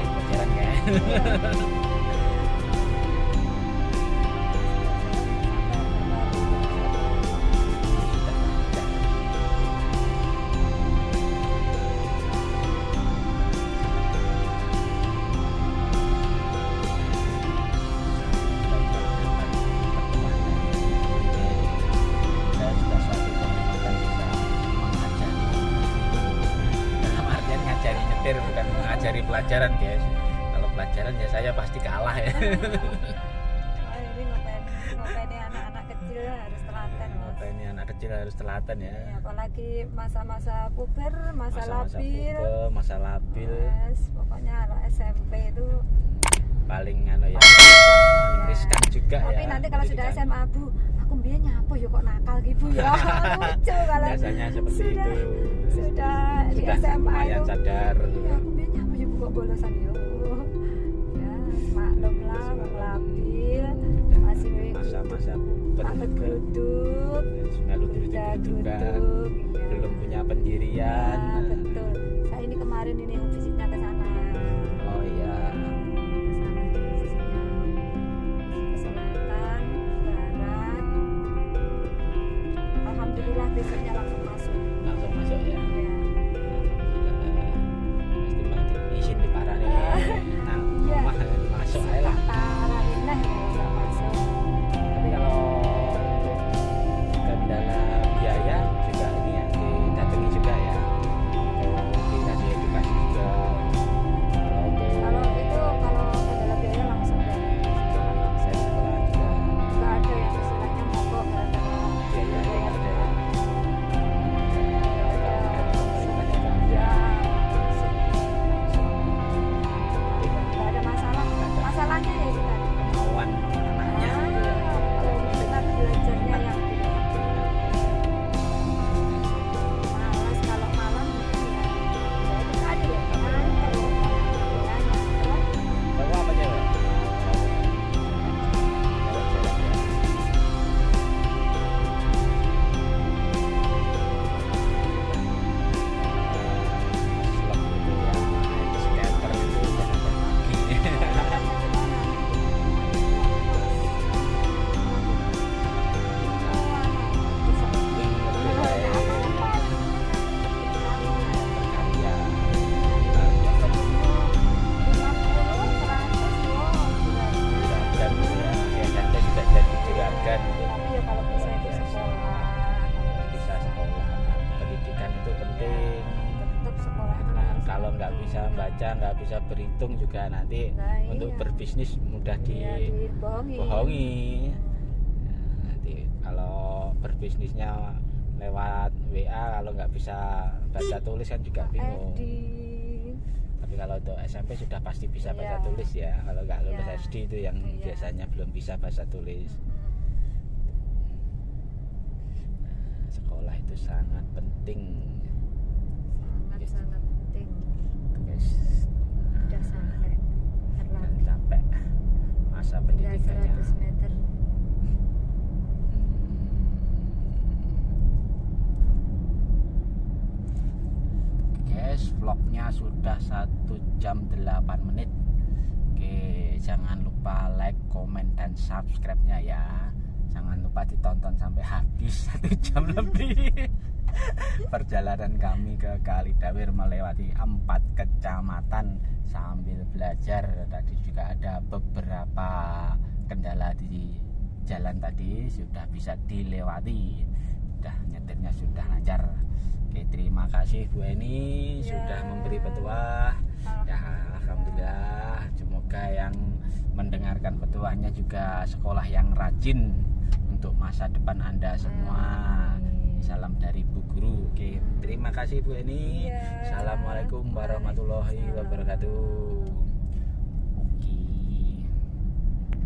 Pacaran kan? Saya sudah suatu kehormatan bisa mengajari. Dalam artian ngajari nyetir bukan mengajari pelajaran guys. Kalau pelajaran ya saya pasti kalah ya. Ini ngapain anak-anak kecil harus telaten mas. Apa ini anak kecil harus telaten ya. Ya, apalagi masa-masa puber, masa labil. Masa labil Yes, pokoknya anak SMP itu paling anu ya, paling paling ya. riskan juga ya. Tapi nanti kalau sudah pendidikan. SMA bu, aku mbien nyapa ya kok nakal gitu ya. Lucu kalau Biasanya seperti sudah, itu. Sudah di Sudah SMA lumayan itu. sadar. Iya, aku mbien nyapa ya bu kok bolosan yo. Ya, maklum lah, wong labil masih Masa-masa takut geruduk, melu juga geruduk, belum punya pendirian. Ya, betul. Saya ini kemarin ini visitnya ke sana. Oh iya. Ke sana tuh visitnya ke selatan, barat. Alhamdulillah besoknya langsung masuk. Langsung masuk ya. Ya. Alhamdulillah. Pasti banget izin di parane. Nah, Iya. masuk aja lah. Parahin lah ya kalau nggak masuk. Tapi kalau untuk kendala biaya juga ini ya didatangi juga ya. kalau nggak bisa baca, nggak bisa berhitung juga nanti Nah, untuk iya. berbisnis mudah Iya, dibohongi. dibohongi. Nah, nanti kalau berbisnisnya lewat WA, kalau nggak bisa baca tulis kan juga bingung. SD. Tapi kalau untuk SMP sudah pasti bisa baca Iya. tulis ya. Kalau nggak lulus Iya. SD itu yang Iya. biasanya belum bisa baca tulis. Nah, sekolah itu sangat penting, Sangat penting. guys. Udah sampai Dan terlambat. sampai masa Tinggal pendidikannya. 100 meter. Guys, vlognya sudah 1 jam 8 menit. Oke, jangan lupa like, komen, dan subscribe-nya ya. Jangan lupa ditonton sampai habis 1 jam lebih. Perjalanan kami ke Kalidawir melewati 4 kecamatan sambil belajar. Tadi juga ada beberapa kendala di jalan tadi sudah bisa dilewati. Sudah nyetirnya sudah lancar. Oke, terima kasih Bu Eni Ya. sudah memberi petuah. Ya, alhamdulillah. Semoga yang mendengarkan petuahnya juga sekolah yang rajin untuk masa depan Anda semua. Amin. Salam dari Bu Guru. Oke, terima kasih Bu Eni. Iya. Assalamualaikum warahmatullahi Waalaikumsalam. wabarakatuh.